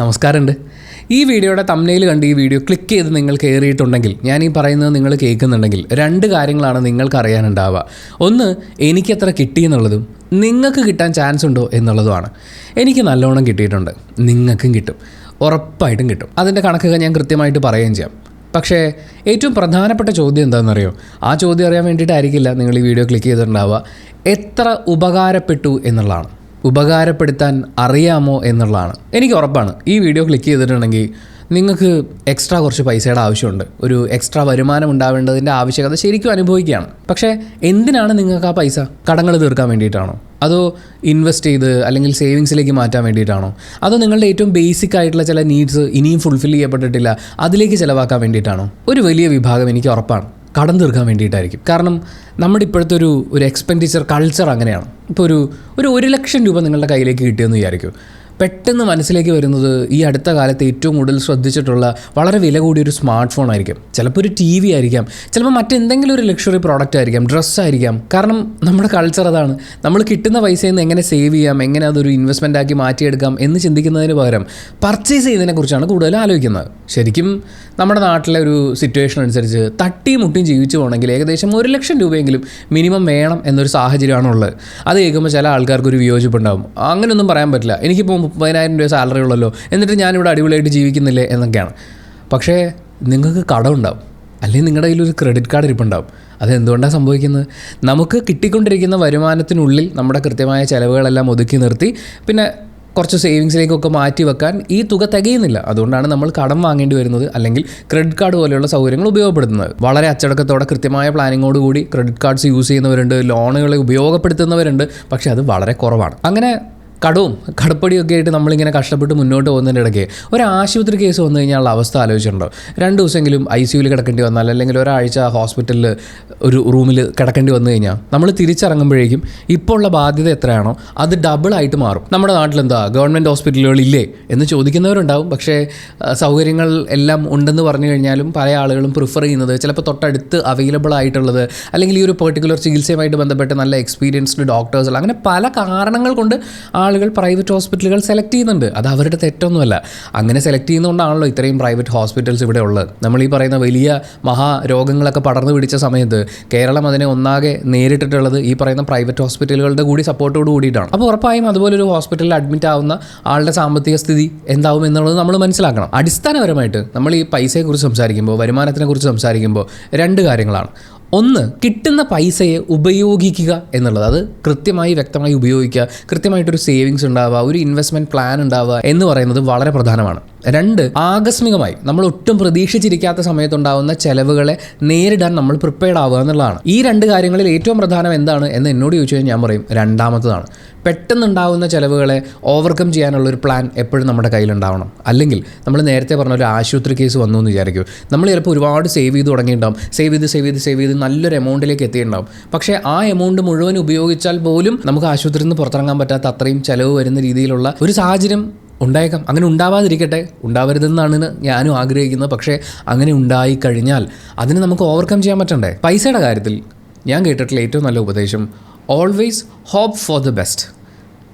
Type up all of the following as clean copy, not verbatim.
നമസ്കാരമുണ്ട്. ഈ വീഡിയോയുടെ തംബ്നെയിൽ കണ്ട് ഈ വീഡിയോ ക്ലിക്ക് ചെയ്ത് നിങ്ങൾ കയറിയിട്ടുണ്ടെങ്കിൽ, ഞാൻ ഈ പറയുന്നത് നിങ്ങൾ കേൾക്കുന്നുണ്ടെങ്കിൽ, രണ്ട് കാര്യങ്ങളാണ് നിങ്ങൾക്ക് അറിയാനുണ്ടാവുക. ഒന്ന്, എനിക്കെത്ര കിട്ടിയെന്നുള്ളതും നിങ്ങൾക്ക് കിട്ടാൻ ചാൻസ് ഉണ്ടോ എന്നുള്ളതുമാണ്. എനിക്ക് നല്ലോണം കിട്ടിയിട്ടുണ്ട്, നിങ്ങൾക്കും കിട്ടും, ഉറപ്പായിട്ടും കിട്ടും. അതിൻ്റെ കണക്കൊക്കെ ഞാൻ കൃത്യമായിട്ട് പറയുകയും ചെയ്യാം. പക്ഷേ ഏറ്റവും പ്രധാനപ്പെട്ട ചോദ്യം എന്താണെന്നറിയോ? ആ ചോദ്യം അറിയാൻ വേണ്ടിയിട്ടായിരിക്കില്ല നിങ്ങൾ ഈ വീഡിയോ ക്ലിക്ക് ചെയ്തിട്ടുണ്ടാവുക. എത്ര ഉപകാരപ്പെട്ടു എന്നുള്ളതാണ്. ഉപകാരപ്പെടുത്താൻ അറിയാമോ എന്നുള്ളതാണ്. എനിക്ക് ഉറപ്പാണ് ഈ വീഡിയോ ക്ലിക്ക് ചെയ്തിട്ടുണ്ടെങ്കിൽ നിങ്ങൾക്ക് എക്സ്ട്രാ കുറച്ച് പൈസയുടെ ആവശ്യമുണ്ട്. ഒരു എക്സ്ട്രാ വരുമാനം ഉണ്ടാവേണ്ടതിൻ്റെ ആവശ്യകത ശരിക്കും അനുഭവിക്കുകയാണ്. പക്ഷേ എന്തിനാണ് നിങ്ങൾക്ക് ആ പൈസ? കടങ്ങൾ തീർക്കാൻ വേണ്ടിയിട്ടാണോ? അതോ ഇൻവെസ്റ്റ് ചെയ്ത് അല്ലെങ്കിൽ സേവിങ്സിലേക്ക് മാറ്റാൻ വേണ്ടിയിട്ടാണോ? അതോ നിങ്ങളുടെ ഏറ്റവും ബേസിക് ആയിട്ടുള്ള ചില നീഡ്സ് ഇനിയും ഫുൾഫിൽ ചെയ്യപ്പെട്ടിട്ടില്ല, അതിലേക്ക് ചിലവാക്കാൻ വേണ്ടിയിട്ടാണോ? ഒരു വലിയ വിഭാഗം എനിക്ക് ഉറപ്പാണ് കടം തീർക്കാൻ വേണ്ടിയിട്ടായിരിക്കും. കാരണം നമ്മുടെ ഇപ്പോഴത്തെ ഒരു എക്സ്പെൻഡിച്ചർ കൾച്ചർ അങ്ങനെയാണ്. ഇപ്പോൾ ഒരു 1 ലക്ഷം രൂപ നിങ്ങളുടെ കയ്യിലേക്ക് കിട്ടിയെന്ന് വിചാരിക്കും. പെട്ടെന്ന് മനസ്സിലേക്ക് വരുന്നത് ഈ അടുത്ത കാലത്ത് ഏറ്റവും കൂടുതൽ ശ്രദ്ധിച്ചിട്ടുള്ള വളരെ വില കൂടിയൊരു സ്മാർട്ട് ഫോൺ ആയിരിക്കും. ചിലപ്പോൾ ഒരു TV ആയിരിക്കാം, ചിലപ്പോൾ മറ്റെന്തെങ്കിലും ഒരു ലക്ഷറി പ്രോഡക്റ്റ് ആയിരിക്കാം, ഡ്രസ്സായിരിക്കാം. കാരണം നമ്മുടെ കൾച്ചർ അതാണ്. നമ്മൾ കിട്ടുന്ന പൈസയിൽ നിന്ന് എങ്ങനെ സേവ് ചെയ്യാം, എങ്ങനെ അതൊരു ഇൻവെസ്റ്റ്മെൻ്റ് ആക്കി മാറ്റിയെടുക്കാം എന്ന് ചിന്തിക്കുന്നതിന് പകരം പർച്ചേസ് ചെയ്യുന്നതിനെക്കുറിച്ചാണ് കൂടുതൽ ആലോചിക്കുന്നത്. ശരിക്കും നമ്മുടെ നാട്ടിലെ ഒരു സിറ്റുവേഷൻ അനുസരിച്ച് തട്ടിയും മുട്ടിയും ജീവിച്ചു പോകണമെങ്കിൽ ഏകദേശം 1 ലക്ഷം രൂപയെങ്കിലും മിനിമം വേണം എന്നൊരു സാഹചര്യമാണുള്ളത്. അത് കേൾക്കുമ്പോൾ ചില ആൾക്കാർക്കൊരു വിയോജിപ്പുണ്ടാകും. അങ്ങനെയൊന്നും പറയാൻ പറ്റില്ല, എനിക്കിപ്പോൾ 30,000 രൂപ സാലറി ഉള്ളല്ലോ, എന്നിട്ട് ഞാനിവിടെ അടിപൊളിയായിട്ട് ജീവിക്കുന്നില്ലേ എന്നൊക്കെയാണ്. പക്ഷേ നിങ്ങൾക്ക് കടം ഉണ്ടാവും, അല്ലെങ്കിൽ നിങ്ങളുടെ കയ്യിൽ ഒരു ക്രെഡിറ്റ് കാർഡ് ഇരിപ്പുണ്ടാവും. അതെന്തുകൊണ്ടാണ് സംഭവിക്കുന്നത്? നമുക്ക് കിട്ടിക്കൊണ്ടിരിക്കുന്ന വരുമാനത്തിനുള്ളിൽ നമ്മുടെ കൃത്യമായ ചിലവുകളെല്ലാം ഒതുക്കി നിർത്തി പിന്നെ കുറച്ച് സേവിങ്സിലേക്കൊക്കെ മാറ്റി വെക്കാൻ ഈ തുക തികയുന്നില്ല. അതുകൊണ്ടാണ് നമ്മൾ കടം വാങ്ങേണ്ടി വരുന്നത്, അല്ലെങ്കിൽ ക്രെഡിറ്റ് കാർഡ് പോലെയുള്ള സൗകര്യങ്ങൾ ഉപയോഗപ്പെടുത്തുന്നത്. വളരെ അച്ചടക്കത്തോടെ കൃത്യമായ പ്ലാനിങ്ങോടുകൂടി ക്രെഡിറ്റ് കാർഡ്സ് യൂസ് ചെയ്യുന്നവരുണ്ട്, ലോണുകളെ ഉപയോഗപ്പെടുത്തുന്നവരുണ്ട്. പക്ഷേ അത് വളരെ കുറവാണ്. അങ്ങനെ കടവും കടപ്പടിയൊക്കെ ആയിട്ട് നമ്മളിങ്ങനെ കഷ്ടപ്പെട്ട് മുന്നോട്ട് പോകുന്നതിൻ്റെ ഇടയ്ക്ക് ഒരു ആശുപത്രി കേസ് വന്നു കഴിഞ്ഞാൽ അവസ്ഥ ആലോചിച്ചിട്ടുണ്ടോ? 2 ദിവസമെങ്കിലും ICUയിൽ കിടക്കേണ്ടി വന്നാൽ, അല്ലെങ്കിൽ ഒരാഴ്ച ഹോസ്പിറ്റലിൽ ഒരു റൂമിൽ കിടക്കേണ്ടി വന്നു കഴിഞ്ഞാൽ നമ്മൾ തിരിച്ചിറങ്ങുമ്പോഴേക്കും ഇപ്പോൾ ഉള്ള ബാധ്യത എത്രയാണോ അത് ഡബിളായിട്ട് മാറും. നമ്മുടെ നാട്ടിലെന്താ ഗവൺമെൻറ് ഹോസ്പിറ്റലുകളില്ലേ എന്ന് ചോദിക്കുന്നവരുണ്ടാവും. പക്ഷേ സൗകര്യങ്ങൾ എല്ലാം ഉണ്ടെന്ന് പറഞ്ഞു കഴിഞ്ഞാലും പല ആളുകളും പ്രിഫർ ചെയ്യുന്നത് ചിലപ്പോൾ തൊട്ടടുത്ത് അവൈലബിൾ ആയിട്ടുള്ളത്, അല്ലെങ്കിൽ ഈ ഒരു പെർട്ടിക്കുലർ ചികിത്സയുമായിട്ട് ബന്ധപ്പെട്ട് നല്ല എക്സ്പീരിയൻസ്ഡ് ഡോക്ടേഴ്സ്, അങ്ങനെ പല കാരണങ്ങൾ കൊണ്ട് ആളുകൾ പ്രൈവറ്റ് ഹോസ്പിറ്റലുകൾ സെലക്ട് ചെയ്യുന്നുണ്ട്. അത് അവരുടെ തെറ്റൊന്നുമല്ല. അങ്ങനെ സെലക്ട് ചെയ്യുന്നതുകൊണ്ടാണല്ലോ ഇത്രയും പ്രൈവറ്റ് ഹോസ്പിറ്റൽസ് ഇവിടെ ഉള്ളത്. നമ്മൾ ഈ പറയുന്ന വലിയ മഹാരോഗങ്ങളൊക്കെ പടർന്നു പിടിച്ച സമയത്ത് കേരളം അതിനെ ഒന്നാകെ നേരിട്ടിട്ടുള്ളത് ഈ പറയുന്ന പ്രൈവറ്റ് ഹോസ്പിറ്റലുകളുടെ കൂടി സപ്പോർട്ടോട് കൂടിയിട്ടാണ്. അപ്പോൾ ഉറപ്പായും അതുപോലൊരു ഹോസ്പിറ്റലിൽ അഡ്മിറ്റ് ആവുന്ന ആളുടെ സാമ്പത്തിക സ്ഥിതി എന്താവും എന്നുള്ളത് നമ്മൾ മനസ്സിലാക്കണം. അടിസ്ഥാനപരമായിട്ട് നമ്മൾ ഈ പൈസയെക്കുറിച്ച് സംസാരിക്കുമ്പോൾ, വരുമാനത്തിനെക്കുറിച്ച് സംസാരിക്കുമ്പോൾ 2 കാര്യങ്ങളാണ്. ഒന്ന്, കിട്ടുന്ന പൈസയെ ഉപയോഗിക്കുക എന്നുള്ളത്. അത് കൃത്യമായി വ്യക്തമായി ഉപയോഗിക്കുക, കൃത്യമായിട്ടൊരു സേവിങ്സ് ഉണ്ടാവുക, ഒരു ഇൻവെസ്റ്റ്മെൻറ്റ് പ്ലാൻ ഉണ്ടാവുക എന്ന് പറയുന്നത് വളരെ പ്രധാനമാണ്. 2, ആകസ്മികമായി നമ്മൾ ഒട്ടും പ്രതീക്ഷിച്ചിരിക്കാത്ത സമയത്തുണ്ടാകുന്ന ചെലവുകളെ നേരിടാൻ നമ്മൾ പ്രിപ്പയർഡ് ആവുക എന്നുള്ളതാണ്. ഈ 2 കാര്യങ്ങളിൽ ഏറ്റവും പ്രധാനം എന്താണ് എന്ന് എന്നോട് ചോദിച്ചു കഴിഞ്ഞാൽ ഞാൻ പറയും രണ്ടാമത്തതാണ്. പെട്ടെന്നുണ്ടാകുന്ന ചെലവുകളെ ഓവർകം ചെയ്യാനുള്ളൊരു പ്ലാൻ എപ്പോഴും നമ്മുടെ കയ്യിലുണ്ടാവണം. അല്ലെങ്കിൽ നമ്മൾ നേരത്തെ പറഞ്ഞ ഒരു ആശുപത്രി കേസ് വന്നു എന്ന് വിചാരിക്കും, നമ്മൾ ചിലപ്പോൾ ഒരുപാട് സേവ് ചെയ്ത് തുടങ്ങിയിട്ടുണ്ടാവും. സേവ് ചെയ്ത് നല്ലൊരു എമൗണ്ടിലേക്ക് എത്തിയിട്ടുണ്ടാവും. പക്ഷേ ആ എമൗണ്ട് മുഴുവൻ ഉപയോഗിച്ചാൽ പോലും നമുക്ക് ആശുപത്രിയിൽ നിന്ന് പുറത്തിറങ്ങാൻ പറ്റാത്ത അത്രയും ചിലവ് വരുന്ന രീതിയിലുള്ള ഒരു സാഹചര്യം ഉണ്ടായേക്കാം. അങ്ങനെ ഉണ്ടാവാതിരിക്കട്ടെ, ഉണ്ടാവരുതെന്നാണ് ഞാനും ആഗ്രഹിക്കുന്നത്. പക്ഷേ അങ്ങനെ ഉണ്ടായിക്കഴിഞ്ഞാൽ അതിന് നമുക്ക് ഓവർകം ചെയ്യാൻ പറ്റണ്ടേ? പൈസയുടെ കാര്യത്തിൽ ഞാൻ കേട്ടിട്ടുള്ള ഏറ്റവും നല്ല ഉപദേശം, always hope for the best,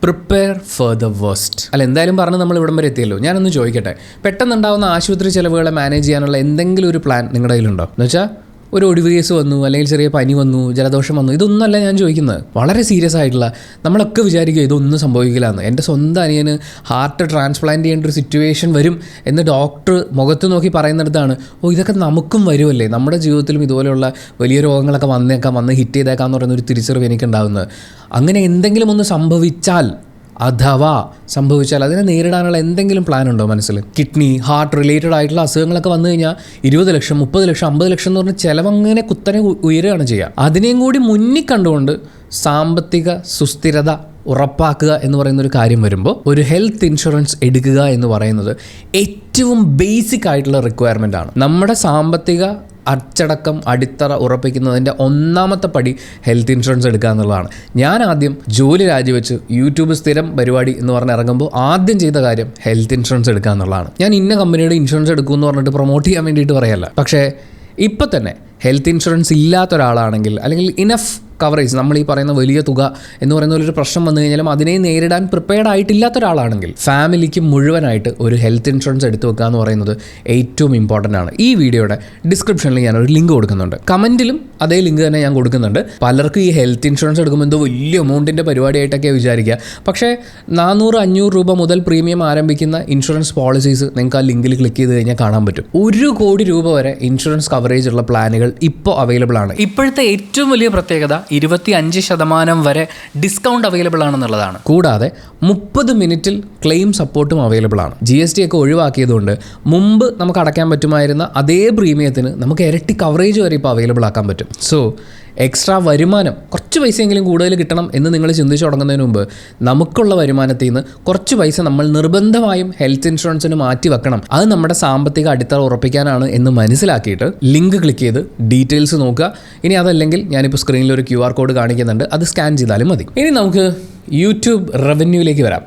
prepare for the worst. അല്ല, എന്തായാലും പറഞ്ഞ് നമ്മൾ ഇവിടം വരെ എത്തിയല്ലോ. ഞാനൊന്ന് ചോദിക്കട്ടെ, പെട്ടെന്നുണ്ടാവുന്ന ആശുപത്രി ചിലവുകളെ മാനേജ് ചെയ്യാനുള്ള എന്തെങ്കിലും ഒരു പ്ലാൻ നിങ്ങളുടെ കയ്യിലുണ്ടോ? എന്ന് വെച്ചാൽ ഒരു ഒടിവ് കേസ് വന്നു, അല്ലെങ്കിൽ ചെറിയ പനി വന്നു, ജലദോഷം വന്നു, ഇതൊന്നുമല്ല ഞാൻ ചോദിക്കുന്നത്. വളരെ സീരിയസ് ആയിട്ടുള്ള, നമ്മളൊക്കെ വിചാരിക്കുക ഇതൊന്നും സംഭവിക്കില്ല എന്ന്. എൻ്റെ സ്വന്തം അനിയന് ഹാർട്ട് ട്രാൻസ്പ്ലാന്റ് ചെയ്യേണ്ട ഒരു സിറ്റുവേഷൻ വരും എന്ന് ഡോക്ടർ മുഖത്ത് നോക്കി പറയുന്നിടത്താണ്, ഇതൊക്കെ നമുക്കും വരുമല്ലേ, നമ്മുടെ ജീവിതത്തിലും ഇതുപോലെയുള്ള വലിയ രോഗങ്ങളൊക്കെ വന്ന് ഹിറ്റ് ചെയ്തേക്കാം എന്ന് പറയുന്ന ഒരു തിരിച്ചറിവ് എനിക്കുണ്ടാകുന്നത്. അങ്ങനെ എന്തെങ്കിലും ഒന്ന് സംഭവിച്ചാൽ, അഥവാ സംഭവിച്ചാൽ അതിനെ നേരിടാനുള്ള എന്തെങ്കിലും പ്ലാൻ ഉണ്ടോ മനസ്സിൽ? കിഡ്നി, ഹാർട്ട് റിലേറ്റഡ് ആയിട്ടുള്ള അസുഖങ്ങളൊക്കെ വന്നു കഴിഞ്ഞാൽ 20 ലക്ഷം, 30 ലക്ഷം, 50 ലക്ഷം എന്ന് പറഞ്ഞ ചിലവങ്ങനെ കുത്തനെ ഉയരുകയാണ് ചെയ്യുക. അതിനെയും കൂടി മുന്നിൽ കണ്ടുകൊണ്ട് സാമ്പത്തിക സുസ്ഥിരത ഉറപ്പാക്കുക എന്ന് പറയുന്നൊരു കാര്യം വരുമ്പോൾ ഒരു ഹെൽത്ത് ഇൻഷുറൻസ് എടുക്കുക എന്ന് പറയുന്നത് ഏറ്റവും ബേസിക് ആയിട്ടുള്ള റിക്വയർമെൻ്റ് ആണ്. നമ്മുടെ സാമ്പത്തിക അച്ചടക്കം അടിത്തറ ഉറപ്പിക്കുന്നതിൻ്റെ ഒന്നാമത്തെ പടി ഹെൽത്ത് ഇൻഷുറൻസ് എടുക്കുക എന്നുള്ളതാണ്. ഞാൻ ആദ്യം ജോലി രാജിവെച്ച് യൂട്യൂബ് സ്ഥിരം പരിപാടി എന്ന് പറഞ്ഞ് ഇറങ്ങുമ്പോൾ ആദ്യം ചെയ്ത കാര്യം ഹെൽത്ത് ഇൻഷുറൻസ് എടുക്കുക എന്നുള്ളതാണ്. ഞാൻ ഇന്ന കമ്പനിയുടെ ഇൻഷുറൻസ് എടുക്കുമെന്ന് പറഞ്ഞിട്ട് പ്രൊമോട്ട് ചെയ്യാൻ വേണ്ടിയിട്ട് പറയല്ല. പക്ഷേ ഇപ്പം തന്നെ ഹെൽത്ത് ഇൻഷുറൻസ് ഇല്ലാത്ത ഒരാളാണെങ്കിൽ അല്ലെങ്കിൽ ഇനഫ് കവറേജ്, നമ്മൾ ഈ പറയുന്ന വലിയ തുക എന്ന് പറയുന്ന ഒരു പ്രശ്നം വന്നു കഴിഞ്ഞാലും അതിനെ നേരിടാൻ പ്രിപ്പയർഡ് ആയിട്ടില്ലാത്ത ഒരാളാണെങ്കിൽ ഫാമിലിക്ക് മുഴുവനായിട്ട് ഒരു ഹെൽത്ത് ഇൻഷുറൻസ് എടുത്തു വെക്കുക എന്ന് പറയുന്നത് ഏറ്റവും ഇമ്പോർട്ടൻ്റ് ആണ്. ഈ വീഡിയോയുടെ ഡിസ്ക്രിപ്ഷനിൽ ഞാനൊരു ലിങ്ക് കൊടുക്കുന്നുണ്ട്, കമൻറ്റിലും അതേ ലിങ്ക് തന്നെ ഞാൻ കൊടുക്കുന്നുണ്ട്. പലർക്കും ഈ ഹെൽത്ത് ഇൻഷുറൻസ് എടുക്കുമ്പോൾ എന്തോ വലിയ എമൗണ്ടിൻ്റെ പരിപാടിയായിട്ടൊക്കെ വിചാരിക്കുക. പക്ഷേ 400-500 രൂപ മുതൽ പ്രീമിയം ആരംഭിക്കുന്ന ഇൻഷുറൻസ് പോളിസീസ് നിങ്ങൾക്ക് ആ ലിങ്കിൽ ക്ലിക്ക് ചെയ്ത് കഴിഞ്ഞാൽ കാണാൻ പറ്റും. 1 കോടി രൂപ വരെ ഇൻഷുറൻസ് കവറേജ് ഉള്ള പ്ലാനുകൾ ഇപ്പോൾ അവൈലബിൾ ആണ്. ഇപ്പോഴത്തെ ഏറ്റവും വലിയ പ്രത്യേകത 25% വരെ ഡിസ്കൗണ്ട് അവൈലബിൾ ആണെന്നുള്ളതാണ്. കൂടാതെ 30 മിനിറ്റിൽ ക്ലെയിം സപ്പോർട്ടും അവൈലബിൾ ആണ്. GST ഒക്കെ ഒഴിവാക്കിയതുകൊണ്ട് മുമ്പ് നമുക്ക് അടയ്ക്കാൻ പറ്റുമായിരുന്ന അതേ പ്രീമിയത്തിന് നമുക്ക് ഇരട്ടി കവറേജ് വരെ ഇപ്പോൾ അവൈലബിൾ ആക്കാൻ പറ്റും. സോ എക്സ്ട്രാ വരുമാനം കുറച്ച് പൈസയെങ്കിലും കൂടുതൽ കിട്ടണം എന്ന് നിങ്ങൾ ചിന്തിച്ച് തുടങ്ങുന്നതിന് മുമ്പ് നമുക്കുള്ള വരുമാനത്തിൽ നിന്ന് കുറച്ച് പൈസ നമ്മൾ നിർബന്ധമായും ഹെൽത്ത് ഇൻഷുറൻസിന് മാറ്റി വെക്കണം. അത് നമ്മുടെ സാമ്പത്തിക അടിത്തറ ഉറപ്പിക്കാനാണ് എന്ന് മനസ്സിലാക്കിയിട്ട് ലിങ്ക് ക്ലിക്ക് ചെയ്ത് ഡീറ്റെയിൽസ് നോക്കുക. ഇനി അതല്ലെങ്കിൽ ഞാനിപ്പോൾ സ്ക്രീനിൽ ഒരു QR കോഡ് കാണിക്കുന്നുണ്ട്, അത് സ്കാൻ ചെയ്താലും മതി. ഇനി നമുക്ക് യൂട്യൂബ് റവന്യൂയിലേക്ക് വരാം.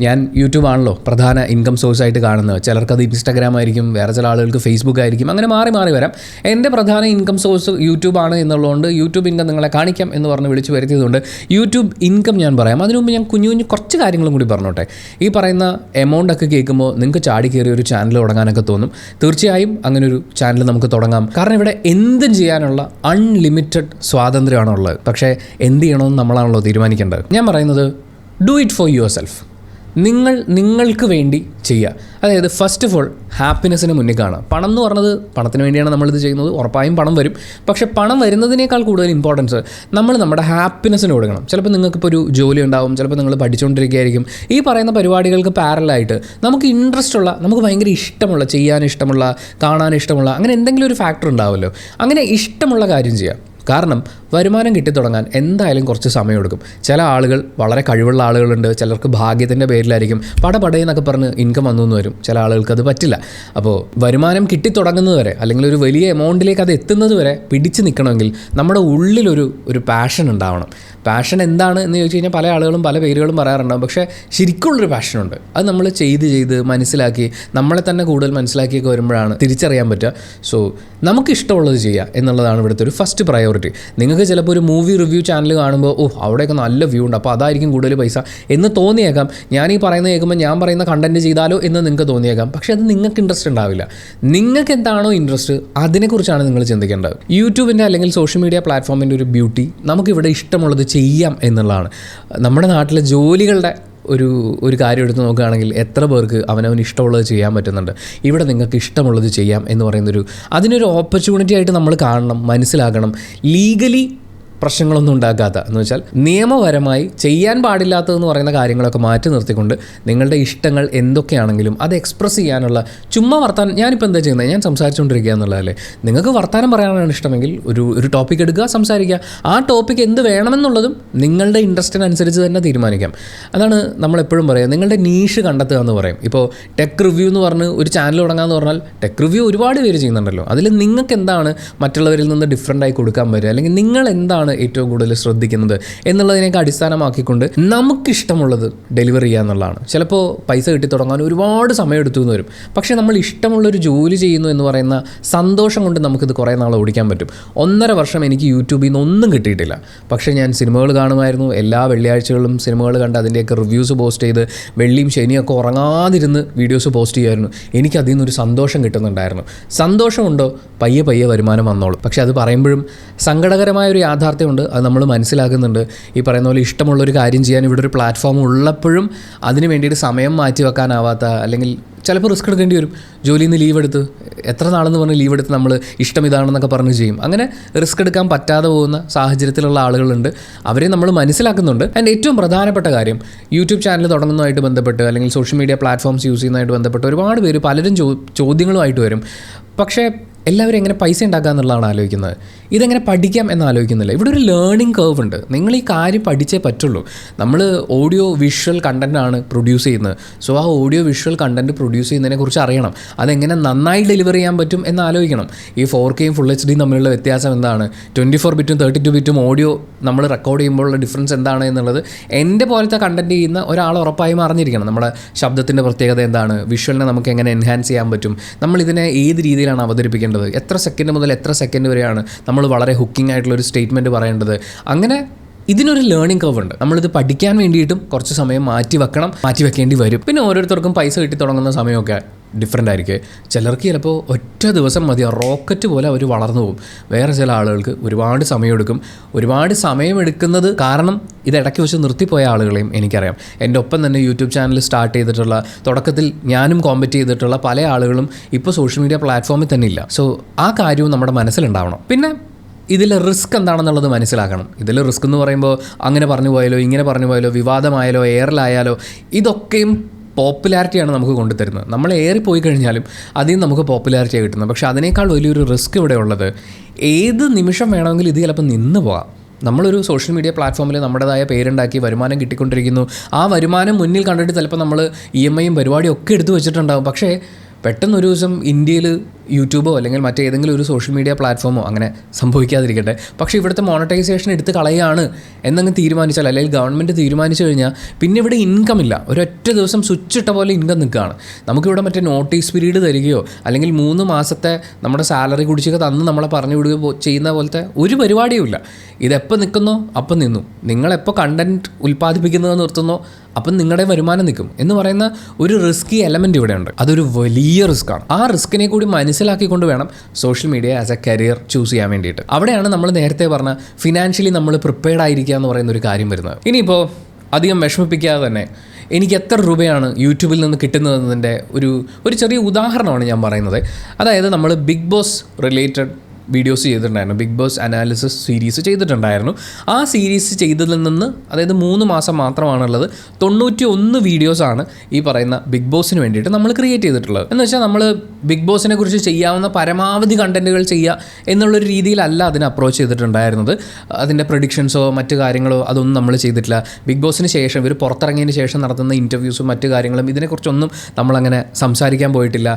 ഞാൻ യൂട്യൂബ് ആണല്ലോ പ്രധാന ഇൻകം സോഴ്സായിട്ട് കാണുന്നത്. ചിലർക്കത് ഇൻസ്റ്റാഗ്രാം ആയിരിക്കും, വേറെ ചില ആളുകൾക്ക് ഫേസ്ബുക്ക് ആയിരിക്കും, അങ്ങനെ മാറി മാറി വരാം. എൻ്റെ പ്രധാന ഇൻകം സോഴ്സ് യൂട്യൂബാണ് എന്നുള്ളതുകൊണ്ട് യൂട്യൂബ് ഇൻകം നിങ്ങളെ കാണിക്കാം എന്ന് പറഞ്ഞ് വിളിച്ച് വരുത്തിയതുകൊണ്ട് യൂട്യൂബ് ഇൻകം ഞാൻ പറയാം. അതിനു മുമ്പ് ഞാൻ കുഞ്ഞു കുറച്ച് കാര്യങ്ങളും കൂടി പറഞ്ഞോട്ടെ. ഈ പറയുന്ന എമൗണ്ട് ഒക്കെ കേൾക്കുമ്പോൾ നിങ്ങൾക്ക് ചാടി കയറി ഒരു ചാനൽ തുടങ്ങാനൊക്കെ തോന്നും. തീർച്ചയായും അങ്ങനെ ഒരു ചാനൽ നമുക്ക് തുടങ്ങാം. കാരണം ഇവിടെ എന്തും ചെയ്യാനുള്ള അൺലിമിറ്റഡ് സ്വാതന്ത്ര്യമാണുള്ളത്. പക്ഷേ എന്ത് ചെയ്യണമെന്ന് നമ്മളാണല്ലോ തീരുമാനിക്കേണ്ടത്. ഞാൻ പറയുന്നത് do it for your self. നിങ്ങൾക്ക് വേണ്ടി ചെയ്യുക. അതായത് ഫസ്റ്റ് ഓഫ് ഓൾ ഹാപ്പിനെസ്സിന് മുന്നിൽ കാണുക. പണം എന്ന് പറഞ്ഞത് പണത്തിന് വേണ്ടിയാണ് നമ്മളിത് ചെയ്യുന്നത്. ഉറപ്പായും പണം വരും. പക്ഷേ പണം വരുന്നതിനേക്കാൾ കൂടുതൽ ഇമ്പോർട്ടൻസ് നമ്മൾ നമ്മുടെ ഹാപ്പിനെസ്സിന് കൊടുക്കണം. ചിലപ്പോൾ നിങ്ങൾക്കിപ്പോൾ ഒരു ജോലി ഉണ്ടാവും, ചിലപ്പോൾ നിങ്ങൾ പഠിച്ചുകൊണ്ടിരിക്കുകയായിരിക്കും. ഈ പറയുന്ന പരിപാടികൾക്ക് പാരലായിട്ട് നമുക്ക് ഇൻട്രസ്റ്റ് ഉള്ള, നമുക്ക് ഭയങ്കര ഇഷ്ടമുള്ള, ചെയ്യാൻ ഇഷ്ടമുള്ള, കാണാൻ ഇഷ്ടമുള്ള അങ്ങനെ എന്തെങ്കിലും ഒരു ഫാക്ടർ ഉണ്ടാവുമല്ലോ. അങ്ങനെ ഇഷ്ടമുള്ള കാര്യം ചെയ്യാം. കാരണം വരുമാനം കിട്ടിത്തുടങ്ങാൻ എന്തായാലും കുറച്ച് സമയമെടുക്കും. ചില ആളുകൾ വളരെ കഴിവുള്ള ആളുകളുണ്ട്, ചിലർക്ക് ഭാഗ്യത്തിൻ്റെ പേരിലായിരിക്കും പടപടയെന്നൊക്കെ പറഞ്ഞ് ഇൻകം വന്നു എന്ന് വരും. ചില ആളുകൾക്ക് അത് പറ്റില്ല. അപ്പോൾ വരുമാനം കിട്ടിത്തുടങ്ങുന്നത് വരെ അല്ലെങ്കിൽ ഒരു വലിയ എമൗണ്ടിലേക്ക് അത് എത്തുന്നത് വരെ പിടിച്ച് നിൽക്കണമെങ്കിൽ നമ്മുടെ ഉള്ളിലൊരു പാഷൻ ഉണ്ടാവണം. പാഷൻ എന്താണ് എന്ന് ചോദിച്ചു കഴിഞ്ഞാൽ പല ആളുകളും പല പേരുകളും പറയാറുണ്ടാകും. പക്ഷേ ശരിക്കുള്ളൊരു പാഷനുണ്ട്. അത് നമ്മൾ ചെയ്ത് മനസ്സിലാക്കി നമ്മളെ തന്നെ കൂടുതൽ മനസ്സിലാക്കിയൊക്കെ വരുമ്പോഴാണ് തിരിച്ചറിയാൻ പറ്റുക. സോ നമുക്കിഷ്ടമുള്ളത് ചെയ്യുക എന്നുള്ളതാണ് ഇവിടുത്തെ ഒരു ഫസ്റ്റ് പ്രയോറിറ്റി. നിങ്ങൾക്ക് ചിലപ്പോൾ ഒരു മൂവി റിവ്യൂ ചാനൽ കാണുമ്പോൾ അവിടെയൊക്കെ നല്ല വ്യൂ ഉണ്ട്, അപ്പോൾ അതായിരിക്കും കൂടുതൽ പൈസ എന്ന് തോന്നിയേക്കാം. ഞാൻ ഈ പറയുന്നത് കേൾക്കുമ്പോൾ ഞാൻ പറയുന്ന കണ്ടൻറ്റ് ചെയ്താലോ എന്ന് നിങ്ങൾക്ക് തോന്നിയേക്കാം. പക്ഷേ അത് നിങ്ങൾക്ക് ഇൻട്രസ്റ്റ് ഉണ്ടാവില്ല. നിങ്ങൾക്ക് എന്താണോ ഇൻട്രസ്റ്റ് അതിനെക്കുറിച്ചാണ് നിങ്ങൾ ചിന്തിക്കേണ്ടത്. യൂട്യൂബിൻ്റെ അല്ലെങ്കിൽ സോഷ്യൽ മീഡിയ പ്ലാറ്റ്ഫോമിൻ്റെ ഒരു ബ്യൂട്ടി നമുക്കിവിടെ ഇഷ്ടമുള്ളത് ചെയ്യാം എന്നുള്ളതാണ്. നമ്മുടെ നാട്ടിലെ ജോലികളുടെ ഒരു കാര്യം എടുത്ത് നോക്കുകയാണെങ്കിൽ എത്ര പേർക്ക് അവനവന് ഇഷ്ടമുള്ളത് ചെയ്യാൻ പറ്റുന്നുണ്ട്. ഇവിടെ നിങ്ങൾക്ക് ഇഷ്ടമുള്ളത് ചെയ്യാം എന്ന് പറയുന്നൊരു അതിനൊരു ഓപ്പർച്യൂണിറ്റി ആയിട്ട് നമ്മൾ കാണണം, മനസ്സിലാക്കണം. ലീഗലി പ്രശ്നങ്ങളൊന്നും ഉണ്ടാക്കാത്ത എന്ന് വെച്ചാൽ നിയമപരമായി ചെയ്യാൻ പാടില്ലാത്തതെന്ന് പറയുന്ന കാര്യങ്ങളൊക്കെ മാറ്റി നിർത്തിക്കൊണ്ട് നിങ്ങളുടെ ഇഷ്ടങ്ങൾ എന്തൊക്കെയാണെങ്കിലും അത് എക്സ്പ്രസ് ചെയ്യാനുള്ള ചുമ്മാ വർത്താനം. ഞാനിപ്പോൾ എന്താ ചെയ്യുന്നത്, ഞാൻ സംസാരിച്ചുകൊണ്ടിരിക്കുക എന്നുള്ളതല്ലേ. നിങ്ങൾക്ക് വർത്താനം പറയാനാണ് ഇഷ്ടമെങ്കിൽ ഒരു ടോപ്പിക് എടുക്കുക, സംസാരിക്കുക. ആ ടോപ്പിക് എന്ത് വേണമെന്നുള്ളതും നിങ്ങളുടെ ഇൻട്രസ്റ്റിനനുസരിച്ച് തന്നെ തീരുമാനിക്കാം. അതാണ് നമ്മളെപ്പോഴും പറയുക, നിങ്ങളുടെ നീഷ് കണ്ടെത്തുക എന്ന് പറയും. ഇപ്പോൾ ടെക് റിവ്യൂ എന്ന് പറഞ്ഞ് ഒരു ചാനൽ തുടങ്ങാമെന്ന് പറഞ്ഞാൽ ടെക് റിവ്യൂ ഒരുപാട് പേര് ചെയ്യുന്നുണ്ടല്ലോ. അതിൽ നിങ്ങൾക്ക് എന്താണ് മറ്റുള്ളവരിൽ നിന്ന് ഡിഫറൻ്റായി കൊടുക്കാൻ പറ്റുക, അല്ലെങ്കിൽ നിങ്ങൾ എന്താണ് ഏറ്റവും കൂടുതൽ ശ്രദ്ധിക്കുന്നത് എന്നുള്ളതിനൊക്കെ അടിസ്ഥാനമാക്കിക്കൊണ്ട് നമുക്കിഷ്ടമുള്ളത് ഡെലിവർ ചെയ്യുക എന്നുള്ളതാണ്. ചിലപ്പോൾ പൈസ കിട്ടി തുടങ്ങാൻ ഒരുപാട് സമയം എടുത്തു എന്ന് വരും. പക്ഷേ നമ്മൾ ഇഷ്ടമുള്ളൊരു ജോലി ചെയ്യുന്നു എന്ന് പറയുന്ന സന്തോഷം കൊണ്ട് നമുക്കിത് കുറേ നാൾ ഓടിക്കാൻ പറ്റും. 1.5 വർഷം എനിക്ക് യൂട്യൂബിൽ നിന്ന് ഒന്നും കിട്ടിയിട്ടില്ല. പക്ഷേ ഞാൻ സിനിമകൾ കാണുമായിരുന്നു. എല്ലാ വെള്ളിയാഴ്ചകളിലും സിനിമകൾ കണ്ട് അതിൻ്റെയൊക്കെ റിവ്യൂസ് പോസ്റ്റ് ചെയ്ത് വെള്ളിയും ശനിയൊക്കെ ഉറങ്ങാതിരുന്ന് വീഡിയോസ് പോസ്റ്റ് ചെയ്യുമായിരുന്നു. എനിക്കതിൽ നിന്നൊരു സന്തോഷം കിട്ടുന്നുണ്ടായിരുന്നു. സന്തോഷമുണ്ടോ പയ്യെ വരുമാനം വന്നോളും. പക്ഷേ അത് പറയുമ്പോഴും സങ്കടകരമായൊരു യാഥാർത്ഥ്യം ഉണ്ട്. അത് നമ്മൾ മനസ്സിലാക്കുന്നുണ്ട്. ഈ പറയുന്ന പോലെ ഇഷ്ടമുള്ളൊരു കാര്യം ചെയ്യാൻ ഇവിടെ ഒരു പ്ലാറ്റ്ഫോം ഉള്ളപ്പോഴും അതിന് വേണ്ടിയിട്ട് സമയം മാറ്റി വെക്കാനാവാത്ത, അല്ലെങ്കിൽ ചിലപ്പോൾ റിസ്ക് എടുക്കേണ്ടി വരും. ജോലിയിൽ നിന്ന് ലീവ് എടുത്ത് എത്ര നാളെന്ന് പറഞ്ഞ് ലീവ് എടുത്ത് നമ്മൾ ഇഷ്ടം ഇതാണെന്നൊക്കെ പറഞ്ഞ് ചെയ്യും. അങ്ങനെ റിസ്ക് എടുക്കാൻ പറ്റാതെ പോകുന്ന സാഹചര്യത്തിലുള്ള ആളുകളുണ്ട്. അവരെ നമ്മൾ മനസ്സിലാക്കുന്നുണ്ട്. ആൻഡ് ഏറ്റവും പ്രധാനപ്പെട്ട കാര്യം, യൂട്യൂബ് ചാനൽ തുടങ്ങുന്നതുമായിട്ട് ബന്ധപ്പെട്ട് അല്ലെങ്കിൽ സോഷ്യൽ മീഡിയ പ്ലാറ്റ്ഫോംസ് യൂസ് ചെയ്യുന്നതായിട്ട് ബന്ധപ്പെട്ട് ഒരുപാട് പേര് പലരും ചോദ്യങ്ങളുമായിട്ട് വരും. പക്ഷേ എല്ലാവരും എങ്ങനെ പൈസ ഉണ്ടാക്കുക എന്നുള്ളതാണ് ആലോചിക്കുന്നത്. ഇതെങ്ങനെ പഠിക്കാം എന്ന് ആലോചിക്കുന്നില്ല. ഇവിടെ ഒരു ലേണിംഗ് കർവ് ഉണ്ട്. നിങ്ങൾ ഈ കാര്യം പഠിച്ചേ പറ്റുള്ളൂ. നമ്മൾ ഓഡിയോ വിഷ്വൽ കണ്ടൻറ്റാണ് പ്രൊഡ്യൂസ് ചെയ്യുന്നത്. സോ ആ ഓഡിയോ വിഷ്വൽ കണ്ടൻറ്റ് പ്രൊഡ്യൂസ് ചെയ്യുന്നതിനെക്കുറിച്ച് അറിയണം. അതെങ്ങനെ നന്നായി ഡെലിവർ ചെയ്യാൻ പറ്റും എന്ന് ആലോചിക്കണം. ഈ 4Kയും ഫുൾ HD തമ്മിലുള്ള വ്യത്യാസം എന്താണ്, 24 ബിറ്റും 32 ബിറ്റും ഓഡിയോ നമ്മൾ റെക്കോർഡ് ചെയ്യുമ്പോഴുള്ള ഡിഫറൻസ് എന്താണ് എന്നുള്ളത് എൻ്റെ പോലത്തെ കണ്ടൻറ്റ് ചെയ്യുന്ന ഒരാൾ ഉറപ്പായും അറിഞ്ഞിരിക്കണം. നമ്മുടെ ശബ്ദത്തിൻ്റെ പ്രത്യേകത എന്താണ്, വിഷ്വലിനെ നമുക്ക് എങ്ങനെ എൻഹാൻസ് ചെയ്യാൻ പറ്റും, നമ്മളിതിനെ ഏത് രീതിയിലാണ് രീതിയിലാണ് അവതരിപ്പിക്കേണ്ടത്, എത്ര സെക്കൻഡ് മുതൽ എത്ര സെക്കൻഡ് വരെയാണ് നമ്മൾ വളരെ ഹുക്കിംഗ് ആയിട്ടുള്ളൊരു സ്റ്റേറ്റ്മെൻറ്റ് പറയേണ്ടത്. അങ്ങനെ ഇതിനൊരു ലേണിംഗ് കർവ് ഉണ്ട്. നമ്മളിത് പഠിക്കാൻ വേണ്ടിയിട്ടും കുറച്ച് സമയം മാറ്റി വെക്കേണ്ടി വരും. പിന്നെ ഓരോരുത്തർക്കും പൈസ കിട്ടി തുടങ്ങുന്ന സമയമൊക്കെ ഡിഫറെൻ്റ് ആയിരിക്കും. ചിലർക്ക് ചിലപ്പോൾ ഒറ്റ ദിവസം മതി, റോക്കറ്റ് പോലെ അവർ വളർന്നു പോകും. വേറെ ചില ആളുകൾക്ക് ഒരുപാട് സമയമെടുക്കും. ഒരുപാട് സമയമെടുക്കുന്നത് കാരണം ഇത് ഇടയ്ക്ക് വെച്ച് നിർത്തിപ്പോയ ആളുകളെയും എനിക്കറിയാം. എൻ്റെ ഒപ്പം തന്നെ യൂട്യൂബ് ചാനൽ സ്റ്റാർട്ട് ചെയ്തിട്ടുള്ള, തുടക്കത്തിൽ ഞാനും കോമ്പറ്റ് ചെയ്തിട്ടുള്ള പല ആളുകളും ഇപ്പോൾ സോഷ്യൽ മീഡിയ പ്ലാറ്റ്ഫോമിൽ തന്നെ ഇല്ല. സോ ആ കാര്യവും നമ്മുടെ മനസ്സിലുണ്ടാവണം. പിന്നെ ഇതിൽ റിസ്ക് എന്താണെന്നുള്ളത് മനസ്സിലാക്കണം. ഇതിൽ റിസ്ക് എന്ന് പറയുമ്പോൾ അങ്ങനെ പറഞ്ഞു പോയാലോ ഇങ്ങനെ പറഞ്ഞു പോയാലോ വിവാദമായാലോ എയറിലായാലോ ഇതൊക്കെയും പോപ്പുലാരിറ്റിയാണ് നമുക്ക് കൊണ്ടുതരുന്നത്. നമ്മൾ ഏറിപ്പോയി കഴിഞ്ഞാലും അതിൽ നിന്ന് നമുക്ക് പോപ്പുലാരിറ്റിയാണ് കിട്ടുന്നത്. പക്ഷേ അതിനേക്കാൾ വലിയൊരു റിസ്ക് ഇവിടെ ഉള്ളത്, ഏത് നിമിഷം വേണമെങ്കിലും ഇത് ചിലപ്പോൾ നിന്ന് പോകാം. നമ്മളൊരു സോഷ്യൽ മീഡിയ പ്ലാറ്റ്ഫോമിൽ നമ്മുടേതായ പേരുണ്ടാക്കി വരുമാനം കിട്ടിക്കൊണ്ടിരിക്കുന്നു. ആ വരുമാനം മുന്നിൽ കണ്ടിട്ട് ചിലപ്പോൾ നമ്മൾ EMI പരിപാടിയും ഒക്കെ എടുത്തു വെച്ചിട്ടുണ്ടാകും. പക്ഷേ പെട്ടെന്നൊരു ദിവസം ഇന്ത്യയിൽ യൂട്യൂബോ അല്ലെങ്കിൽ മറ്റേതെങ്കിലും ഒരു സോഷ്യൽ മീഡിയ പ്ലാറ്റ്ഫോമോ അങ്ങനെ സംഭവിക്കാതിരിക്കട്ടെ, പക്ഷേ ഇവിടുത്തെ മോണിറ്റൈസേഷൻ എടുത്ത് കളയാണ് എന്നങ്ങ് തീരുമാനിച്ചാൽ, അല്ലെങ്കിൽ ഗവൺമെൻറ് തീരുമാനിച്ചു കഴിഞ്ഞാൽ പിന്നെ ഇവിടെ ഇൻകം ഇല്ല. ഒരൊറ്റ ദിവസം സ്വിച്ച് ഇട്ട പോലെ ഇൻകം നിൽക്കുകയാണ്. നമുക്കിവിടെ മറ്റേ നോട്ടീസ് പീരീഡ് തരികയോ അല്ലെങ്കിൽ 3 മാസത്തെ നമ്മുടെ സാലറി കുടിശ്ശിക തന്ന് നമ്മളെ പറഞ്ഞു വിടുകയോ ചെയ്യുന്ന പോലത്തെ ഒരു പരിപാടിയും ഇല്ല. ഇതെപ്പോൾ നിൽക്കുന്നോ അപ്പം നിന്നു. നിങ്ങളെപ്പോൾ കണ്ടൻറ്റ് ഉൽപ്പാദിപ്പിക്കുന്നത് നിർത്തുന്നോ അപ്പം നിങ്ങളുടെ വരുമാനം നിൽക്കും എന്ന് പറയുന്ന ഒരു റിസ്കി എലമെൻറ്റ് ഇവിടെയുണ്ട്. അതൊരു വലിയ റിസ്ക്കാണ്. ആ റിസ്കിനെ കൂടി മനസ്സിലാക്കിക്കൊണ്ട് വേണം social media as A career choose ചെയ്യാൻ വേണ്ടിയിട്ട്. അവിടെയാണ് നമ്മൾ നേരത്തെ പറഞ്ഞ ഫിനാൻഷ്യലി നമ്മൾ പ്രിപ്പയർഡ് ആയിരിക്കുക എന്ന് പറയുന്ന ഒരു കാര്യം വരുന്നത്. ഇനിയിപ്പോൾ അധികം വിഷമിപ്പിക്കാതെ തന്നെ എനിക്ക് എത്ര രൂപയാണ് യൂട്യൂബിൽ നിന്ന് കിട്ടുന്നതെന്നതിൻ്റെ ഒരു ചെറിയ ഉദാഹരണമാണ് ഞാൻ പറയുന്നത്. അതായത് നമ്മൾ ബിഗ് ബോസ് റിലേറ്റഡ് വീഡിയോസ് ചെയ്തിട്ടുണ്ടായിരുന്നു. ബിഗ് ബോസ് അനാലിസിസ് സീരീസ് ചെയ്തിട്ടുണ്ടായിരുന്നു. ആ സീരീസ് ചെയ്തതിൽ നിന്ന്, അതായത് 3 മാസം മാത്രമാണുള്ളത്, 91 വീഡിയോസാണ് ഈ പറയുന്ന ബിഗ് ബോസിന് വേണ്ടിയിട്ട് നമ്മൾ ക്രിയേറ്റ് ചെയ്തിട്ടുള്ളത്. എന്ന് വെച്ചാൽ നമ്മൾ ബിഗ് ബോസിനെ കുറിച്ച് ചെയ്യാവുന്ന പരമാവധി കണ്ടൻറ്റുകൾ ചെയ്യുക എന്നുള്ളൊരു രീതിയിലല്ല അതിനെ അപ്രോച്ച് ചെയ്തിട്ടുണ്ടായിരുന്നത്. അതിൻ്റെ പ്രഡിക്ഷൻസോ മറ്റു കാര്യങ്ങളോ അതൊന്നും നമ്മൾ ചെയ്തിട്ടില്ല. ബിഗ് ബോസിന് ശേഷം, ഇവർ പുറത്തിറങ്ങിയതിന് ശേഷം നടത്തുന്ന ഇൻ്റർവ്യൂസും മറ്റു കാര്യങ്ങളും ഇതിനെക്കുറിച്ചൊന്നും നമ്മളങ്ങനെ സംസാരിക്കാൻ പോയിട്ടില്ല.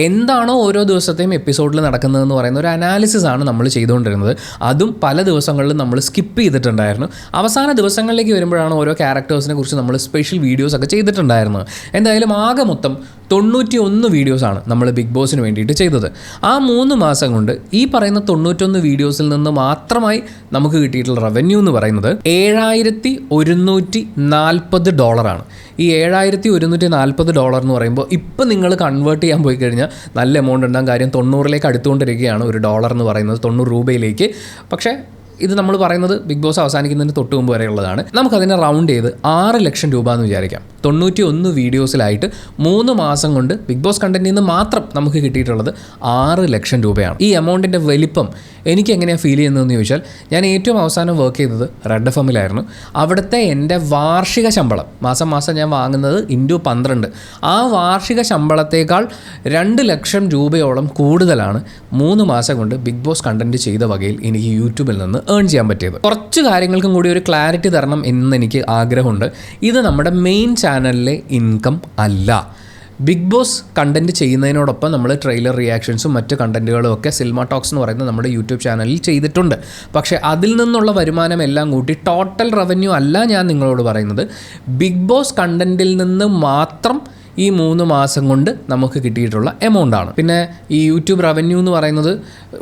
എന്താണോ ഓരോ ദിവസത്തെയും എപ്പിസോഡിൽ നടക്കുന്നതെന്ന് പറയുന്ന ഒരു അനാലിസിസ് ആണ് നമ്മൾ ചെയ്തുകൊണ്ടിരുന്നത്. അതും പല ദിവസങ്ങളിലും നമ്മൾ സ്കിപ്പ് ചെയ്തിട്ടുണ്ടായിരുന്നു. അവസാന ദിവസങ്ങളിലേക്ക് വരുമ്പോഴാണ് ഓരോ ക്യാരക്ടേഴ്സിനെ കുറിച്ച് നമ്മൾ സ്പെഷ്യൽ വീഡിയോസ് ഒക്കെ ചെയ്തിട്ടുണ്ടായിരുന്നത്. എന്തായാലും ആകെ മൊത്തം 91 വീഡിയോസാണ് നമ്മൾ ബിഗ് ബോസിന് വേണ്ടിയിട്ട് ചെയ്തത്. ആ 3 മാസം കൊണ്ട് ഈ പറയുന്ന 91 വീഡിയോസിൽ നിന്ന് മാത്രമായി നമുക്ക് കിട്ടിയിട്ടുള്ള റവന്യൂ എന്ന് പറയുന്നത് $7,140. ഈ $7,140 എന്ന് പറയുമ്പോൾ ഇപ്പം നിങ്ങൾ കൺവേർട്ട് ചെയ്യാൻ പോയി കഴിഞ്ഞാൽ നല്ല എമൗണ്ട് ഉണ്ടാകും. കാര്യം 90ലേക്ക് അടുത്തുകൊണ്ടിരിക്കുകയാണ് ഒരു ഡോളർ എന്ന് പറയുന്നത്, 90 രൂപയിലേക്ക്. പക്ഷേ ഇത് നമ്മൾ പറയുന്നത് ബിഗ് ബോസ് അവസാനിക്കുന്നതിന് തൊട്ട് മുമ്പ് വരെയുള്ളതാണ്. നമുക്കതിനെ റൗണ്ട് ചെയ്ത് 6 ലക്ഷം രൂപ എന്ന് വിചാരിക്കാം. 91 വീഡിയോസിലായിട്ട് 3 മാസം കൊണ്ട് ബിഗ് ബോസ് കണ്ടന്റിൽ നിന്ന് മാത്രം നമുക്ക് കിട്ടിയിട്ടുള്ളത് 6 ലക്ഷം രൂപയാണ്. ഈ എമൗണ്ടിൻ്റെ വലിപ്പം എനിക്ക് എങ്ങനെയാണ് ഫീൽ ചെയ്യുന്നതെന്ന് ചോദിച്ചാൽ, ഞാൻ ഏറ്റവും അവസാനം വർക്ക് ചെയ്തത് റെഡ് എഫ്എമ്മിലായിരുന്നു. അവിടുത്തെ എൻ്റെ വാർഷിക ശമ്പളം മാസം ഞാൻ വാങ്ങുന്നത് ×12, ആ വാർഷിക ശമ്പളത്തേക്കാൾ 2 ലക്ഷം രൂപയോളം കൂടുതലാണ് 3 മാസം കൊണ്ട് ബിഗ് ബോസ് കണ്ടന്റ് ചെയ്ത വകയിൽ എനിക്ക് യൂട്യൂബിൽ നിന്ന് ഏൺ ചെയ്യാൻ പറ്റിയത്. കുറച്ച് കാര്യങ്ങൾക്കും കൂടി ഒരു ക്ലാരിറ്റി തരണം എന്ന് എനിക്ക് ആഗ്രഹമുണ്ട്. ഇത് നമ്മുടെ മെയിൻ ചാനലിലെ ഇൻകം അല്ല. ബിഗ് ബോസ് കണ്ടൻറ്റ് ചെയ്യുന്നതിനോടൊപ്പം നമ്മൾ ട്രെയിലർ റിയാക്ഷൻസും മറ്റ് കണ്ടൻറ്റുകളും ഒക്കെ സിൽമ ടോക്സ് എന്ന് പറയുന്ന നമ്മുടെ യൂട്യൂബ് ചാനലിൽ ചെയ്തിട്ടുണ്ട്. പക്ഷേ അതിൽ നിന്നുള്ള വരുമാനം എല്ലാം കൂട്ടി ടോട്ടൽ റവന്യൂ അല്ല ഞാൻ നിങ്ങളോട് പറയുന്നത്. ബിഗ് ബോസ് കണ്ടൻറ്റിൽ നിന്ന് മാത്രം ഈ 3 മാസം കൊണ്ട് നമുക്ക് കിട്ടിയിട്ടുള്ള എമൗണ്ടാണ്. പിന്നെ ഈ യൂട്യൂബ് റവന്യൂ എന്ന് പറയുന്നത്,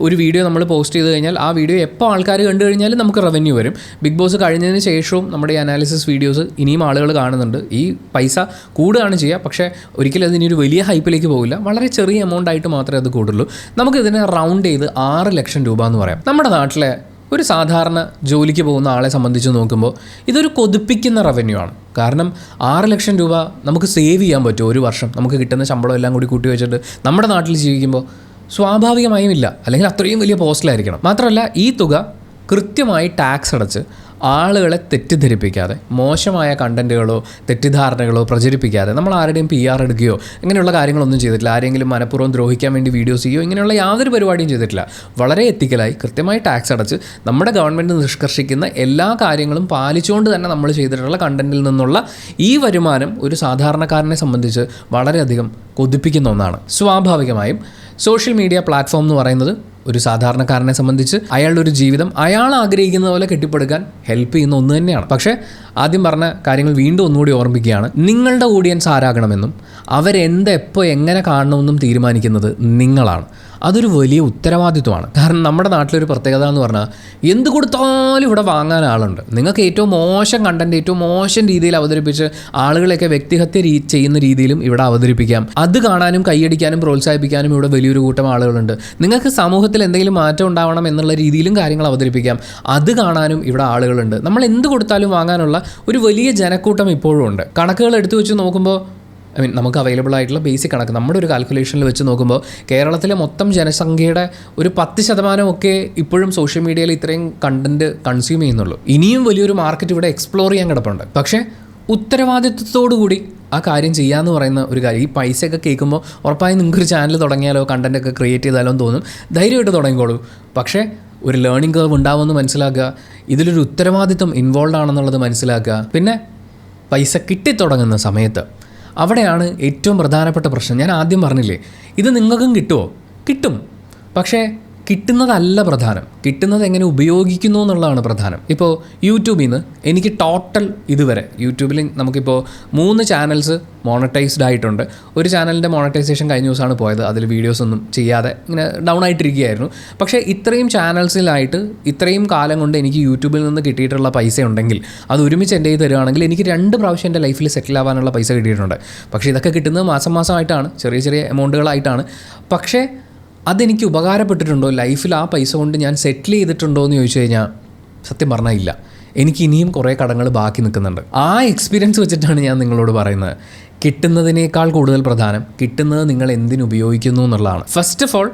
ഒരു വീഡിയോ നമ്മൾ പോസ്റ്റ് ചെയ്ത് കഴിഞ്ഞാൽ ആ വീഡിയോ എപ്പോൾ ആൾക്കാർ കണ്ടു കഴിഞ്ഞാലും നമുക്ക് റവന്യൂ വരും. ബിഗ് ബോസ് കഴിഞ്ഞതിന് ശേഷവും നമ്മുടെ ഈ അനാലിസിസ് വീഡിയോസ് ഇനിയും ആളുകൾ കാണുന്നുണ്ട്. ഈ പൈസ കൂടുകയാണ് ചെയ്യുക, പക്ഷേ ഒരിക്കലും അതിനൊരു വലിയ ഹൈപ്പിലേക്ക് പോകില്ല. വളരെ ചെറിയ എമൗണ്ട് ആയിട്ട് മാത്രമേ അത് കൂടുള്ളൂ. നമുക്കിതിനെ റൗണ്ട് ചെയ്ത് 6 ലക്ഷം രൂപ എന്ന് പറയാം. നമ്മുടെ നാട്ടിലെ ഒരു സാധാരണ ജോലിക്ക് പോകുന്ന ആളെ സംബന്ധിച്ച് നോക്കുമ്പോൾ ഇതൊരു കൊതിപ്പിക്കുന്ന റവന്യൂ ആണ്. കാരണം 6 ലക്ഷം രൂപ നമുക്ക് സേവ് ചെയ്യാൻ പറ്റും ഒരു വർഷം. നമുക്ക് കിട്ടുന്ന ശമ്പളം എല്ലാം കൂടി കൂട്ടി വെച്ചിട്ട് നമ്മുടെ നാട്ടിൽ ജീവിക്കുമ്പോൾ സ്വാഭാവികമായും ഇല്ല, അല്ലെങ്കിൽ അത്രയും വലിയ പോസ്റ്റിലായിരിക്കണം. മാത്രമല്ല ഈ തുക കൃത്യമായി ടാക്സ് അടച്ച് ആളുകളെ തെറ്റിദ്ധരിപ്പിക്കാതെ, മോശമായ കണ്ടൻറ്റുകളോ തെറ്റിദ്ധാരണകളോ പ്രചരിപ്പിക്കാതെ, നമ്മൾ ആരുടെയും PR എടുക്കുകയോ ഇങ്ങനെയുള്ള കാര്യങ്ങളൊന്നും ചെയ്തിട്ടില്ല. ആരെങ്കിലും മനഃപൂർവ്വം ദ്രോഹിക്കാൻ വേണ്ടി വീഡിയോസ് ചെയ്യുകയോ ഇങ്ങനെയുള്ള യാതൊരു പരിപാടിയും ചെയ്തിട്ടില്ല. വളരെ എത്തിക്കലായി കൃത്യമായി ടാക്സ് അടച്ച് നമ്മുടെ ഗവൺമെൻറ് നിഷ്കർഷിക്കുന്ന എല്ലാ കാര്യങ്ങളും പാലിച്ചുകൊണ്ട് തന്നെ നമ്മൾ ചെയ്തിട്ടുള്ള കണ്ടൻറ്റിൽ നിന്നുള്ള ഈ വരുമാനം ഒരു സാധാരണക്കാരനെ സംബന്ധിച്ച് വളരെയധികം കൊതിപ്പിക്കുന്ന ഒന്നാണ്. സ്വാഭാവികമായും സോഷ്യൽ മീഡിയ പ്ലാറ്റ്ഫോം എന്ന് പറയുന്നത് ഒരു സാധാരണക്കാരനെ സംബന്ധിച്ച് അയാളുടെ ഒരു ജീവിതം അയാൾ ആഗ്രഹിക്കുന്ന പോലെ കെട്ടിപ്പടുക്കാൻ ഹെൽപ്പ് ചെയ്യുന്ന ഒന്ന് തന്നെയാണ്. പക്ഷേ ആദ്യം പറഞ്ഞ കാര്യങ്ങൾ വീണ്ടും ഒന്നുകൂടി ഓർമ്മിക്കുകയാണ്. നിങ്ങളുടെ ഓഡിയൻസ് ആരാകണമെന്നും അവരെന്ത് എപ്പോൾ എങ്ങനെ കാണണമെന്നും തീരുമാനിക്കുന്നത് നിങ്ങളാണ്. അതൊരു വലിയ ഉത്തരവാദിത്വമാണ്. കാരണം നമ്മുടെ നാട്ടിലൊരു പ്രത്യേകത എന്ന് പറഞ്ഞാൽ എന്ത് കൊടുത്താലും ഇവിടെ വാങ്ങാൻ ആളുണ്ട്. നിങ്ങൾക്ക് ഏറ്റവും മോശം കണ്ടൻറ്റ് ഏറ്റവും മോശം രീതിയിൽ അവതരിപ്പിച്ച് ആളുകളെയൊക്കെ വ്യക്തിഹത്യ ചെയ്യുന്ന രീതിയിലും ഇവിടെ അവതരിപ്പിക്കാം. അത് കാണാനും കൈയടിക്കാനും പ്രോത്സാഹിപ്പിക്കാനും ഇവിടെ വലിയൊരു കൂട്ടം ആളുകളുണ്ട്. നിങ്ങൾക്ക് സമൂഹത്തിൽ എന്തെങ്കിലും മാറ്റം ഉണ്ടാവണം എന്നുള്ള രീതിയിലും കാര്യങ്ങൾ അവതരിപ്പിക്കാം. അത് കാണാനും ഇവിടെ ആളുകളുണ്ട്. നമ്മൾ എന്ത് കൊടുത്താലും വാങ്ങാനുള്ള ഒരു വലിയ ജനക്കൂട്ടം ഇപ്പോഴും ഉണ്ട്. കണക്കുകൾ എടുത്തു വെച്ച് നോക്കുമ്പോൾ നമുക്ക് അവൈലബിൾ ആയിട്ടുള്ള ബേസിക് കണക്ക് നമ്മുടെ ഒരു കാൽക്കുലേഷനിൽ വെച്ച് നോക്കുമ്പോൾ കേരളത്തിലെ മൊത്തം ജനസംഖ്യയുടെ ഒരു 10% ഇപ്പോഴും സോഷ്യൽ മീഡിയയിൽ ഇത്രയും കണ്ടന്റ് കൺസ്യൂം ചെയ്യുന്നുള്ളൂ. ഇനിയും വലിയൊരു മാർക്കറ്റ് ഇവിടെ എക്സ്പ്ലോർ ചെയ്യാൻ കിടപ്പുണ്ട്. പക്ഷേ ഉത്തരവാദിത്വത്തോടു കൂടി ആ കാര്യം ചെയ്യാമെന്ന് പറയുന്ന ഒരു കാര്യം. ഈ പൈസയൊക്കെ കേൾക്കുമ്പോൾ ഉറപ്പായും നിങ്ങൾക്കൊരു ചാനൽ തുടങ്ങിയാലോ കണ്ടൻറ്റൊക്കെ ക്രിയേറ്റ് ചെയ്താലോ എന്ന് തോന്നും. ധൈര്യമായിട്ട് തുടങ്ങിക്കോളൂ. പക്ഷേ ഒരു ലേണിംഗ് കർവ് ഉണ്ടാവുമെന്ന് മനസ്സിലാക്കുക. ഇതിലൊരു ഉത്തരവാദിത്വം ഇൻവോൾവ് ആണെന്നുള്ളത് മനസ്സിലാക്കുക. പിന്നെ പൈസ കിട്ടിത്തുടങ്ങുന്ന സമയത്ത് അവിടെയാണ് ഏറ്റവും പ്രധാനപ്പെട്ട പ്രശ്നം. ഞാൻ ആദ്യം പറഞ്ഞില്ലേ, ഇത് നിങ്ങൾക്കും കിട്ടുമോ? കിട്ടും. പക്ഷേ കിട്ടുന്നതല്ല പ്രധാനം, കിട്ടുന്നത് എങ്ങനെ ഉപയോഗിക്കുന്നു എന്നുള്ളതാണ് പ്രധാനം. ഇപ്പോൾ യൂട്യൂബിൽ നിന്ന് എനിക്ക് ടോട്ടൽ ഇതുവരെ യൂട്യൂബിൽ നമുക്കിപ്പോൾ 3 ചാനൽസ് മോണറ്റൈസ്ഡ് ആയിട്ടുണ്ട്. ഒരു ചാനലിൻ്റെ മോണറ്റൈസേഷൻ കഴിഞ്ഞ ദിവസമാണ് പോയത്. അതിൽ വീഡിയോസ് ഒന്നും ചെയ്യാതെ ഇങ്ങനെ ഡൗൺ ആയിട്ടിരിക്കുകയായിരുന്നു. പക്ഷേ ഇത്രയും ചാനൽസിലായിട്ട് ഇത്രയും കാലം കൊണ്ട് എനിക്ക് യൂട്യൂബിൽ നിന്ന് കിട്ടിയിട്ടുള്ള പൈസ ഉണ്ടെങ്കിൽ അത് ഒരുമിച്ച് എൻ്റെ കയ്യിൽ തരുവാണെങ്കിൽ എനിക്ക് 2 പ്രാവശ്യം എൻ്റെ ലൈഫിൽ സെറ്റിൽ ആവാനുള്ള പൈസ കിട്ടിയിട്ടുണ്ട്. പക്ഷേ ഇതൊക്കെ കിട്ടുന്നത് മാസമായിട്ടാണ്, ചെറിയ ചെറിയ എമൗണ്ടുകളായിട്ടാണ്. പക്ഷേ അതെനിക്ക് ഉപകാരപ്പെട്ടിട്ടുണ്ടോ? ലൈഫിൽ ആ പൈസ കൊണ്ട് ഞാൻ സെറ്റിൽ ചെയ്തിട്ടുണ്ടോ എന്ന് ചോദിച്ചു കഴിഞ്ഞാൽ സത്യം പറഞ്ഞാൽ ഇല്ല. എനിക്ക് ഇനിയും കുറേ കടങ്ങൾ ബാക്കി നിൽക്കുന്നുണ്ട്. ആ എക്സ്പീരിയൻസ് വെച്ചിട്ടാണ് ഞാൻ നിങ്ങളോട് പറയുന്നത്, കിട്ടുന്നതിനേക്കാൾ കൂടുതൽ പ്രധാനം കിട്ടുന്നത് നിങ്ങൾ എന്തിനുപയോഗിക്കുന്നു എന്നുള്ളതാണ്. ഫസ്റ്റ് ഓഫ് ഓൾ,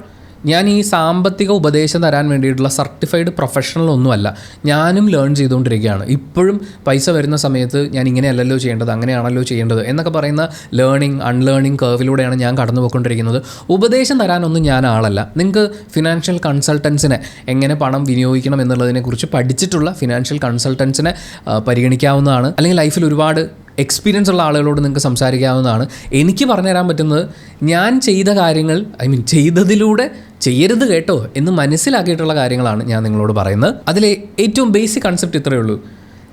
ഞാൻ ഈ സാമ്പത്തിക ഉപദേശം തരാൻ വേണ്ടിയിട്ടുള്ള സർട്ടിഫൈഡ് പ്രൊഫഷണൽ ഒന്നുമല്ല. ഞാനും ലേൺ ചെയ്തുകൊണ്ടിരിക്കുകയാണ്. ഇപ്പോഴും പൈസ വരുന്ന സമയത്ത് ഞാൻ ഇങ്ങനെയല്ലല്ലോ ചെയ്യേണ്ടത്, അങ്ങനെയാണല്ലോ ചെയ്യേണ്ടത് എന്നൊക്കെ പറയുന്ന ലേണിംഗ് അൺലേണിംഗ് കർവിലൂടെയാണ് ഞാൻ കടന്നു പോയിക്കൊണ്ടിരിക്കുന്നത്. ഉപദേശം തരാനൊന്നും ഞാൻ ആളല്ല. നിങ്ങൾക്ക് ഫിനാൻഷ്യൽ കൺസൾട്ടൻസിനെ എങ്ങനെ പണം വിനിയോഗിക്കണം എന്നുള്ളതിനെക്കുറിച്ച് പഠിച്ചിട്ടുള്ള ഫിനാൻഷ്യൽ കൺസൾട്ടൻസിനെ പരിഗണിക്കാവുന്നതാണ്. അല്ലെങ്കിൽ ലൈഫിൽ ഒരുപാട് എക്സ്പീരിയൻസ് ഉള്ള ആളുകളോട് നിങ്ങൾക്ക് സംസാരിക്കാവുന്നതാണ്. എനിക്ക് പറഞ്ഞുതരാൻ പറ്റുന്നത് ഞാൻ ചെയ്ത കാര്യങ്ങൾ, ചെയ്തതിലൂടെ ചെയ്യരുത് കേട്ടോ എന്ന് മനസ്സിലാക്കിയിട്ടുള്ള കാര്യങ്ങളാണ് ഞാൻ നിങ്ങളോട് പറയുന്നത്. അതിലെ ഏറ്റവും ബേസിക് കൺസെപ്റ്റ് ഇത്രയേ ഉള്ളൂ.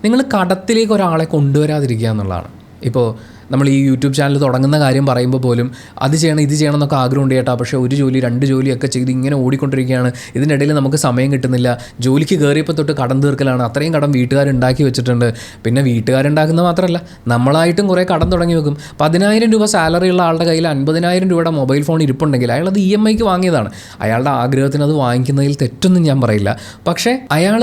നിങ്ങൾ കടത്തിലേക്ക് ഒരാളെ കൊണ്ടുവരാതിരിക്കുക എന്നുള്ളതാണ്. ഇപ്പോൾ നമ്മൾ ഈ യൂട്യൂബ് ചാനൽ തുടങ്ങുന്ന കാര്യം പറയുമ്പോൾ പോലും അത് ചെയ്യണം ഇത് ചെയ്യണം എന്നൊക്കെ ആഗ്രഹമുണ്ട് ചേട്ടാ. പക്ഷേ 1 ജോലി 2 ജോലിയൊക്കെ ചെയ്ത് ഇങ്ങനെ ഓടിക്കൊണ്ടിരിക്കുകയാണ്. ഇതിനിടയിൽ നമുക്ക് സമയം കിട്ടുന്നില്ല. ജോലിക്ക് കയറിയപ്പോൾ തൊട്ട് കടം തീർക്കലാണ്. അത്രയും കടം വീട്ടുകാരുണ്ടാക്കി വെച്ചിട്ടുണ്ട്. പിന്നെ വീട്ടുകാരുണ്ടാക്കുന്നത് മാത്രമല്ല, നമ്മളായിട്ടും കുറേ കടം തുടങ്ങി വെക്കും. 10,000 രൂപ സാലറി ഉള്ള ആളുടെ കയ്യിൽ 50,000 രൂപയുടെ മൊബൈൽ ഫോൺ ഇരിപ്പുണ്ടെങ്കിൽ അയാളത് EMIക്ക് വാങ്ങിയതാണ്. അയാളുടെ ആഗ്രഹത്തിന് അത് വാങ്ങിക്കുന്നതിൽ തെറ്റൊന്നും ഞാൻ പറയില്ല. പക്ഷേ അയാൾ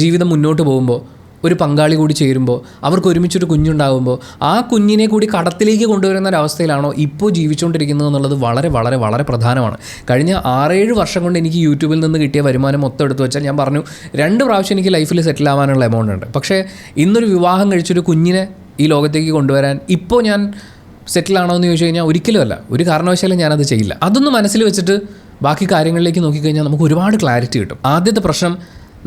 ജീവിതം മുന്നോട്ട് പോകുമ്പോൾ ഒരു പങ്കാളി കൂടി ചേരുമ്പോൾ അവർക്ക് ഒരുമിച്ചൊരു കുഞ്ഞുണ്ടാകുമ്പോൾ ആ കുഞ്ഞിനെ കൂടി കടത്തിലേക്ക് കൊണ്ടുവരുന്ന ഒരവസ്ഥയിലാണോ ഇപ്പോൾ ജീവിച്ചുകൊണ്ടിരിക്കുന്നത് എന്നുള്ളത് വളരെ വളരെ വളരെ പ്രധാനമാണ്. കഴിഞ്ഞ 6-7 വർഷം കൊണ്ട് എനിക്ക് യൂട്യൂബിൽ നിന്ന് കിട്ടിയ വരുമാനം മൊത്തം എടുത്തു വെച്ചാൽ ഞാൻ പറഞ്ഞു 2 പ്രാവശ്യം എനിക്ക് ലൈഫിൽ സെറ്റിൽ ആവാനുള്ള എമൗണ്ട് ഉണ്ട്. പക്ഷേ ഇന്നൊരു വിവാഹം കഴിച്ചൊരു കുഞ്ഞിനെ ഈ ലോകത്തേക്ക് കൊണ്ടുവരാൻ ഇപ്പോൾ ഞാൻ സെറ്റിലാണോ എന്ന് ചോദിച്ചു കഴിഞ്ഞാൽ ഒരിക്കലുമല്ല. ഒരു കാരണവശാലും ഞാനത് ചെയ്യില്ല. അതൊന്ന് മനസ്സിൽ വെച്ചിട്ട് ബാക്കി കാര്യങ്ങളിലേക്ക് നോക്കിക്കഴിഞ്ഞാൽ നമുക്ക് ഒരുപാട് ക്ലാരിറ്റി കിട്ടും. ആദ്യത്തെ പ്രശ്നം,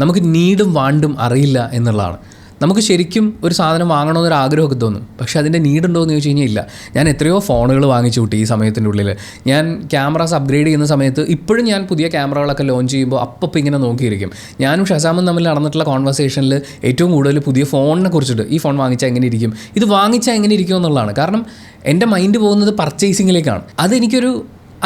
നമുക്ക് നീഡും വാണ്ടും അറിയില്ല എന്നുള്ളതാണ്. നമുക്ക് ശരിക്കും ഒരു സാധനം വാങ്ങണമെന്നൊരു ആഗ്രഹമൊക്കെ തോന്നും. പക്ഷേ അതിൻ്റെ നീഡുണ്ടോ എന്ന് ചോദിച്ചു കഴിഞ്ഞാൽ ഇല്ല. ഞാൻ എത്രയോ ഫോണുകൾ വാങ്ങിച്ചു കൂട്ടി ഈ സമയത്തിൻ്റെ ഉള്ളിൽ. ഞാൻ ക്യാമറാസ് അപ്ഗ്രേഡ് ചെയ്യുന്ന സമയത്ത് ഇപ്പോഴും ഞാൻ പുതിയ ക്യാമറകളൊക്കെ ലോഞ്ച് ചെയ്യുമ്പോൾ അപ്പം ഇങ്ങനെ നോക്കിയിരിക്കും. ഞാനും ഷസാമും തമ്മിൽ നടന്നിട്ടുള്ള കോൺവെർസേഷനിൽ ഏറ്റവും കൂടുതൽ പുതിയ ഫോണിനെ കുറിച്ചിട്ട്, ഈ ഫോൺ വാങ്ങിച്ചാൽ എങ്ങനെ ഇരിക്കും, ഇത് വാങ്ങിച്ചാൽ എങ്ങനെ ഇരിക്കും എന്നുള്ളതാണ്. കാരണം എൻ്റെ മൈൻഡ് പോകുന്നത് പർച്ചേസിങ്ങിലേക്കാണ്. അതെനിക്കൊരു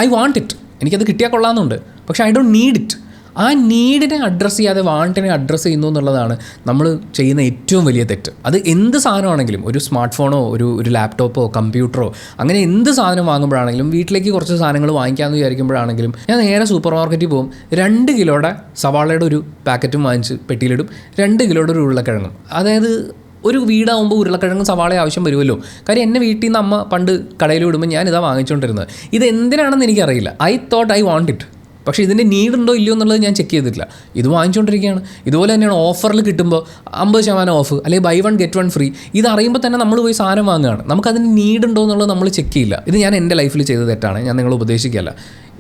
ഐ വാണ്ട് ഇറ്റ്, എനിക്കത് കിട്ടിയാൽ കൊള്ളാമെന്നുണ്ട്. പക്ഷേ ഐ ഡോണ്ട് നീഡ് ഇറ്റ്. ആ നീഡിനെ അഡ്രസ്സ് ചെയ്യാതെ വാണ്ടിനെ അഡ്രസ്സ് ചെയ്യുന്നു എന്നുള്ളതാണ് നമ്മൾ ചെയ്യുന്ന ഏറ്റവും വലിയ തെറ്റ്. അത് എന്ത് സാധനമാണെങ്കിലും, ഒരു സ്മാർട്ട് ഫോണോ ഒരു ലാപ്ടോപ്പോ കമ്പ്യൂട്ടറോ അങ്ങനെ എന്ത് സാധനം വാങ്ങുമ്പോഴാണെങ്കിലും, വീട്ടിലേക്ക് കുറച്ച് സാധനങ്ങൾ വാങ്ങിക്കാമെന്ന് വിചാരിക്കുമ്പോഴാണെങ്കിലും ഞാൻ നേരെ സൂപ്പർ മാർക്കറ്റിൽ പോകും. 2 കിലോയുടെ സവാളയുടെ ഒരു പാക്കറ്റും വാങ്ങിച്ച് പെട്ടിയിലിടും. 2 കിലോയുടെ ഒരു ഉരുളക്കിഴങ്ങും. അതായത് ഒരു വീടാകുമ്പോൾ ഉരുളക്കിഴങ്ങും സവാള ആവശ്യം വരുമല്ലോ. കാര്യം എന്നെ വീട്ടിൽ നിന്ന് അമ്മ പണ്ട് കടയിൽ വിടുമ്പോൾ ഞാനിതാ വാങ്ങിച്ചുകൊണ്ടിരുന്നത്. ഇത് എന്തിനാണെന്ന് എനിക്കറിയില്ല. I thought I want it. പക്ഷേ ഇതിൻ്റെ നീഡുണ്ടോ ഇല്ലയോ എന്നുള്ളത് ഞാൻ ചെക്ക് ചെയ്തിട്ടില്ല. ഇത് വാങ്ങിച്ചുകൊണ്ടിരിക്കുകയാണ്. ഇതുപോലെ തന്നെയാണ് ഓഫറിൽ കിട്ടുമ്പോൾ 50% ഓഫ് അല്ലെങ്കിൽ ബൈ 1 ഗെറ്റ് 1 ഫ്രീ. ഇത് അറിയുമ്പോൾ തന്നെ നമ്മൾ പോയി സാധനം വാങ്ങുകയാണ്. നമുക്കതിന് നീഡുണ്ടോ എന്നുള്ളത് നമ്മൾ ചെക്ക് ചെയ്യില്ല. ഇത് ഞാൻ എൻ്റെ ലൈഫിൽ ചെയ്ത തെറ്റാണ്. ഞാൻ നിങ്ങളെ ഉപദേശിക്കുകയല്ല.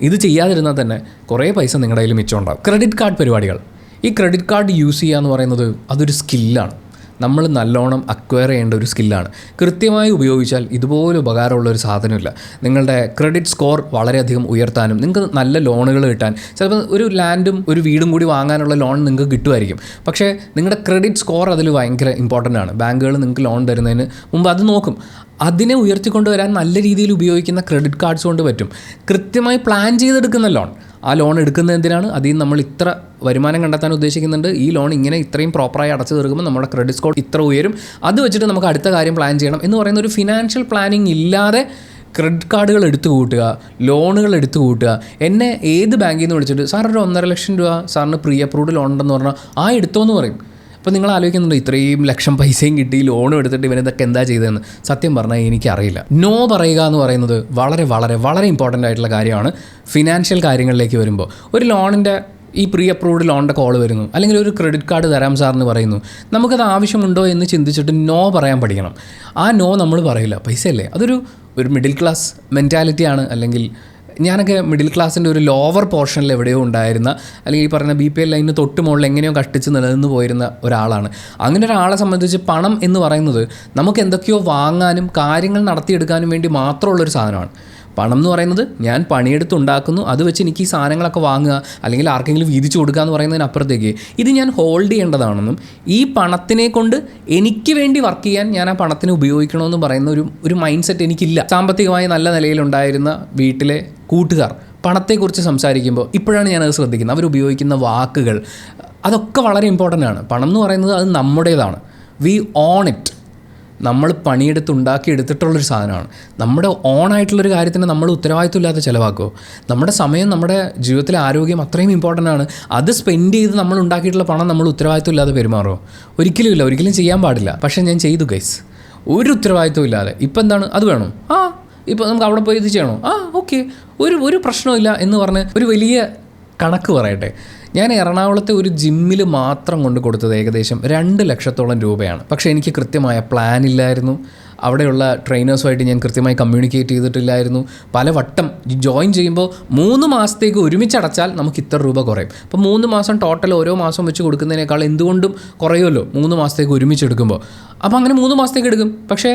ഇത് ചെയ്യാതിരുന്നാൽ തന്നെ കുറേ പൈസ നിങ്ങളുടെ കയ്യിൽ മിച്ചം ഉണ്ടാകും. ക്രെഡിറ്റ് കാർഡ് പരിപാടികൾ. ഈ ക്രെഡിറ്റ് കാർഡ് യൂസ് ചെയ്യുക എന്ന് പറയുന്നത് അതൊരു സ്കില്ലാണ്. നമ്മൾ നല്ലോണം അക്വയർ ചെയ്യേണ്ട ഒരു സ്കില്ലാണ്. കൃത്യമായി ഉപയോഗിച്ചാൽ ഇതുപോലെ ഉപകാരമുള്ളൊരു സാധനമില്ല. നിങ്ങളുടെ ക്രെഡിറ്റ് സ്കോർ വളരെയധികം ഉയർത്താനും നിങ്ങൾക്ക് നല്ല ലോണുകൾ കിട്ടാൻ, ചിലപ്പോൾ ഒരു ലാൻഡും ഒരു വീടും കൂടി വാങ്ങാനുള്ള ലോൺ നിങ്ങൾക്ക് കിട്ടുമായിരിക്കും. പക്ഷേ നിങ്ങളുടെ ക്രെഡിറ്റ് സ്കോർ അതിൽ ഭയങ്കര ഇമ്പോർട്ടൻ്റ് ആണ്. ബാങ്കുകൾ നിങ്ങൾക്ക് ലോൺ തരുന്നതിന് മുമ്പ് അത് നോക്കും. അതിനെ ഉയർത്തിക്കൊണ്ടുവരാൻ നല്ല രീതിയിൽ ഉപയോഗിക്കുന്ന ക്രെഡിറ്റ് കാർഡ്സ് കൊണ്ട് പറ്റും. കൃത്യമായി പ്ലാൻ ചെയ്തെടുക്കുന്ന ലോൺ, ആ ലോൺ എടുക്കുന്നത് എന്തിനാണ്? അതിൽ നിന്ന് നമ്മൾ ഇത്ര വരുമാനം കണ്ടെത്താൻ ഉദ്ദേശിക്കുന്നുണ്ട്, ഈ ലോൺ ഇങ്ങനെ ഇത്രയും പ്രോപ്പറായി അടച്ചു തീർക്കുമ്പോൾ നമ്മുടെ ക്രെഡിറ്റ് സ്കോർ ഇത്ര ഉയരും, അത് വെച്ചിട്ട് നമുക്ക് അടുത്ത കാര്യം പ്ലാൻ ചെയ്യണം എന്ന് പറയുന്ന ഒരു ഫിനാൻഷ്യൽ പ്ലാനിങ് ഇല്ലാതെ ക്രെഡിറ്റ് കാർഡുകൾ എടുത്തു കൂട്ടുക, ലോണുകൾ എടുത്തു കൂട്ടുക. എന്നെ ഏത് ബാങ്കിൽ നിന്ന് വിളിച്ചിട്ട് സാർ ഒരു 1.5 ലക്ഷം രൂപ സാറിന് പ്രീ അപ്രൂവ്ഡ് ലോൺ ഉണ്ടെന്ന് പറഞ്ഞാൽ ആ എടുത്തോന്ന് പറയും. അപ്പോൾ നിങ്ങൾ ആലോചിക്കുന്നുണ്ട് ഇത്രയും ലക്ഷം പൈസയും കിട്ടി ലോണും എടുത്തിട്ട് ഇവനിതൊക്കെ എന്താ ചെയ്തതെന്ന്. സത്യം പറഞ്ഞാൽ എനിക്കറിയില്ല. നോ പറയുക എന്ന് പറയുന്നത് വളരെ വളരെ വളരെ ഇമ്പോർട്ടൻ്റ് ആയിട്ടുള്ള കാര്യമാണ് ഫിനാൻഷ്യൽ കാര്യങ്ങളിലേക്ക് വരുമ്പോൾ. ഒരു ലോണിൻ്റെ ഈ പ്രീ അപ്രൂവ്ഡ് ലോണിൻ്റെ കോൾ വരുന്നു, അല്ലെങ്കിൽ ഒരു ക്രെഡിറ്റ് കാർഡ് തരാം സാറിന് പറയുന്നു, നമുക്കത് ആവശ്യമുണ്ടോ എന്ന് ചിന്തിച്ചിട്ട് നോ പറയാൻ പഠിക്കണം. ആ നോ നമ്മൾ പറയില്ല, പൈസയല്ലേ. അതൊരു മിഡിൽ ക്ലാസ് മെൻറ്റാലിറ്റിയാണ്. അല്ലെങ്കിൽ ഞാനൊക്കെ മിഡിൽ ക്ലാസ്സിൻ്റെ ഒരു ലോവർ പോർഷനിൽ എവിടെയോ ഉണ്ടായിരുന്ന, അല്ലെങ്കിൽ ഈ പറയുന്ന BPL ലൈനിന് തൊട്ട് മുകളിൽ എങ്ങനെയോ കഷ്ടിച്ച് നിലനിന്ന് പോയിരുന്ന ഒരാളാണ്. അങ്ങനെ ഒരാളെ സംബന്ധിച്ച് പണം എന്ന് പറയുന്നത് നമുക്ക് എന്തൊക്കെയോ വാങ്ങാനും കാര്യങ്ങൾ നടത്തിയെടുക്കാനും വേണ്ടി മാത്രമുള്ളൊരു സാധനമാണ്. പണം എന്ന് പറയുന്നത് ഞാൻ പണിയെടുത്തുണ്ടാക്കുന്നു, അത് വെച്ച് എനിക്ക് ഈ സാധനങ്ങളൊക്കെ വാങ്ങുക അല്ലെങ്കിൽ ആർക്കെങ്കിലും വീതിച്ചു കൊടുക്കുക എന്ന് പറയുന്നതിനപ്പുറത്തേക്ക് ഇത് ഞാൻ ഹോൾഡ് ചെയ്യേണ്ടതാണെന്നും ഈ പണത്തിനെ കൊണ്ട് എനിക്ക് വേണ്ടി വർക്ക് ചെയ്യാൻ ഞാൻ ആ പണത്തിനെ ഉപയോഗിക്കണമെന്ന് പറയുന്ന ഒരു മൈൻഡ് സെറ്റ് എനിക്കില്ല. സാമ്പത്തികമായി നല്ല നിലയിലുണ്ടായിരുന്ന വീട്ടിലെ കൂട്ടുകാർ പണത്തെക്കുറിച്ച് സംസാരിക്കുമ്പോൾ ഇപ്പോഴാണ് ഞാനത് ശ്രദ്ധിക്കുന്നത്. അവരുപയോഗിക്കുന്ന വാക്കുകൾ അതൊക്കെ വളരെ ഇമ്പോർട്ടൻ്റ് ആണ്. പണം എന്ന് പറയുന്നത് അത് നമ്മുടേതാണ്. V on it. നമ്മൾ പണിയെടുത്തുണ്ടാക്കി എടുത്തിട്ടുള്ളൊരു സാധനമാണ്. നമ്മുടെ ഓണായിട്ടുള്ളൊരു കാര്യത്തിന് നമ്മൾ ഉത്തരവാദിത്വം ഇല്ലാതെ ചിലവാക്കുമോ? നമ്മുടെ സമയം, നമ്മുടെ ജീവിതത്തിലെ ആരോഗ്യം അത്രയും ഇമ്പോർട്ടൻ്റ് ആണ്. അത് സ്പെൻഡ് ചെയ്ത് നമ്മൾ ഉണ്ടാക്കിയിട്ടുള്ള പണം നമ്മൾ ഉത്തരവാദിത്വം ഇല്ലാതെ പെരുമാറുമോ? ഒരിക്കലും ഇല്ല, ഒരിക്കലും ചെയ്യാൻ പാടില്ല. പക്ഷേ ഞാൻ ചെയ്തു ഗൈസ്, ഒരു ഉത്തരവാദിത്വം ഇല്ലാതെ. ഇപ്പം എന്താണ്, അത് വേണോ, ഇപ്പോൾ നമുക്ക് അവിടെ പോയി ഇത് ചെയ്യണോ, ഓക്കെ, ഒരു പ്രശ്നമില്ല എന്ന് പറഞ്ഞ് ഒരു വലിയ കണക്ക് പറയട്ടെ. ഞാൻ എറണാകുളത്തെ ഒരു ജിമ്മിൽ മാത്രം കൊണ്ട് കൊടുത്തത് ഏകദേശം 2 ലക്ഷത്തോളം രൂപയാണ്. പക്ഷേ എനിക്ക് കൃത്യമായ പ്ലാൻ ഇല്ലായിരുന്നു. അവിടെയുള്ള ട്രെയിനേഴ്സുമായിട്ട് ഞാൻ കൃത്യമായി കമ്മ്യൂണിക്കേറ്റ് ചെയ്തിട്ടില്ലായിരുന്നു. പലവട്ടം ജോയിൻ ചെയ്യുമ്പോൾ 3 മാസത്തേക്ക് ഒരുമിച്ചടച്ചാൽ നമുക്ക് ഇത്ര രൂപ കുറയും. അപ്പോൾ 3 മാസം ടോട്ടൽ ഓരോ മാസം വെച്ച് കൊടുക്കുന്നതിനേക്കാൾ എന്തുകൊണ്ടും കുറയുമല്ലോ 3 മാസത്തേക്ക് ഒരുമിച്ചെടുക്കുമ്പോൾ. അപ്പോൾ അങ്ങനെ 3 മാസത്തേക്ക് എടുക്കും. പക്ഷേ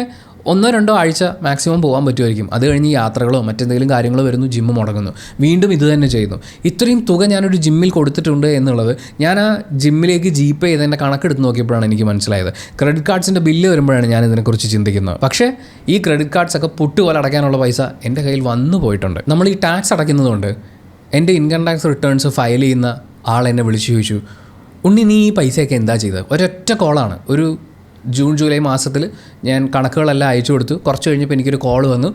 1-2 ആഴ്ച മാക്സിമം പോകാൻ പറ്റുമായിരിക്കും. അത് കഴിഞ്ഞ് യാത്രകളോ മറ്റെന്തെങ്കിലും കാര്യങ്ങളോ വരുന്നു, ജിമ്മ് മുടങ്ങുന്നു, വീണ്ടും ഇത് തന്നെ ചെയ്യുന്നു. ഇത്രയും തുക ഞാനൊരു ജിമ്മിൽ കൊടുത്തിട്ടുണ്ട് എന്നുള്ളത് ഞാൻ ആ ജിമ്മിലേക്ക് GPay ചെയ്ത് എൻ്റെ കണക്കെടുത്ത് നോക്കിയപ്പോഴാണ് എനിക്ക് മനസ്സിലായത്. ക്രെഡിറ്റ് കാർഡ്സിൻ്റെ ബില്ല് വരുമ്പോഴാണ് ഞാൻ ഇതിനെക്കുറിച്ച് ചിന്തിക്കുന്നത്. പക്ഷേ ഈ ക്രെഡിറ്റ് കാർഡ്സൊക്കെ പുട്ടുപോലെ അടയ്ക്കാനുള്ള പൈസ എൻ്റെ കയ്യിൽ വന്നു പോയിട്ടുണ്ട്. നമ്മൾ ഈ ടാക്സ് അടയ്ക്കുന്നതുകൊണ്ട് എൻ്റെ ഇൻകം ടാക്സ് റിട്ടേൺസ് ഫയൽ ചെയ്യുന്ന ആൾ എന്നെ വിളിച്ചു ചോദിച്ചു, ഉണ്ണി നീ ഈ പൈസയൊക്കെ എന്താ ചെയ്തത്? ഒരൊറ്റ കോളാണ്. ഒരു ജൂൺ ജൂലൈ മാസത്തിൽ ഞാൻ കണക്കുകളെല്ലാം അയച്ചു കൊടുത്തു. കുറച്ച് കഴിഞ്ഞപ്പോൾ എനിക്കൊരു കോൾ വന്നു,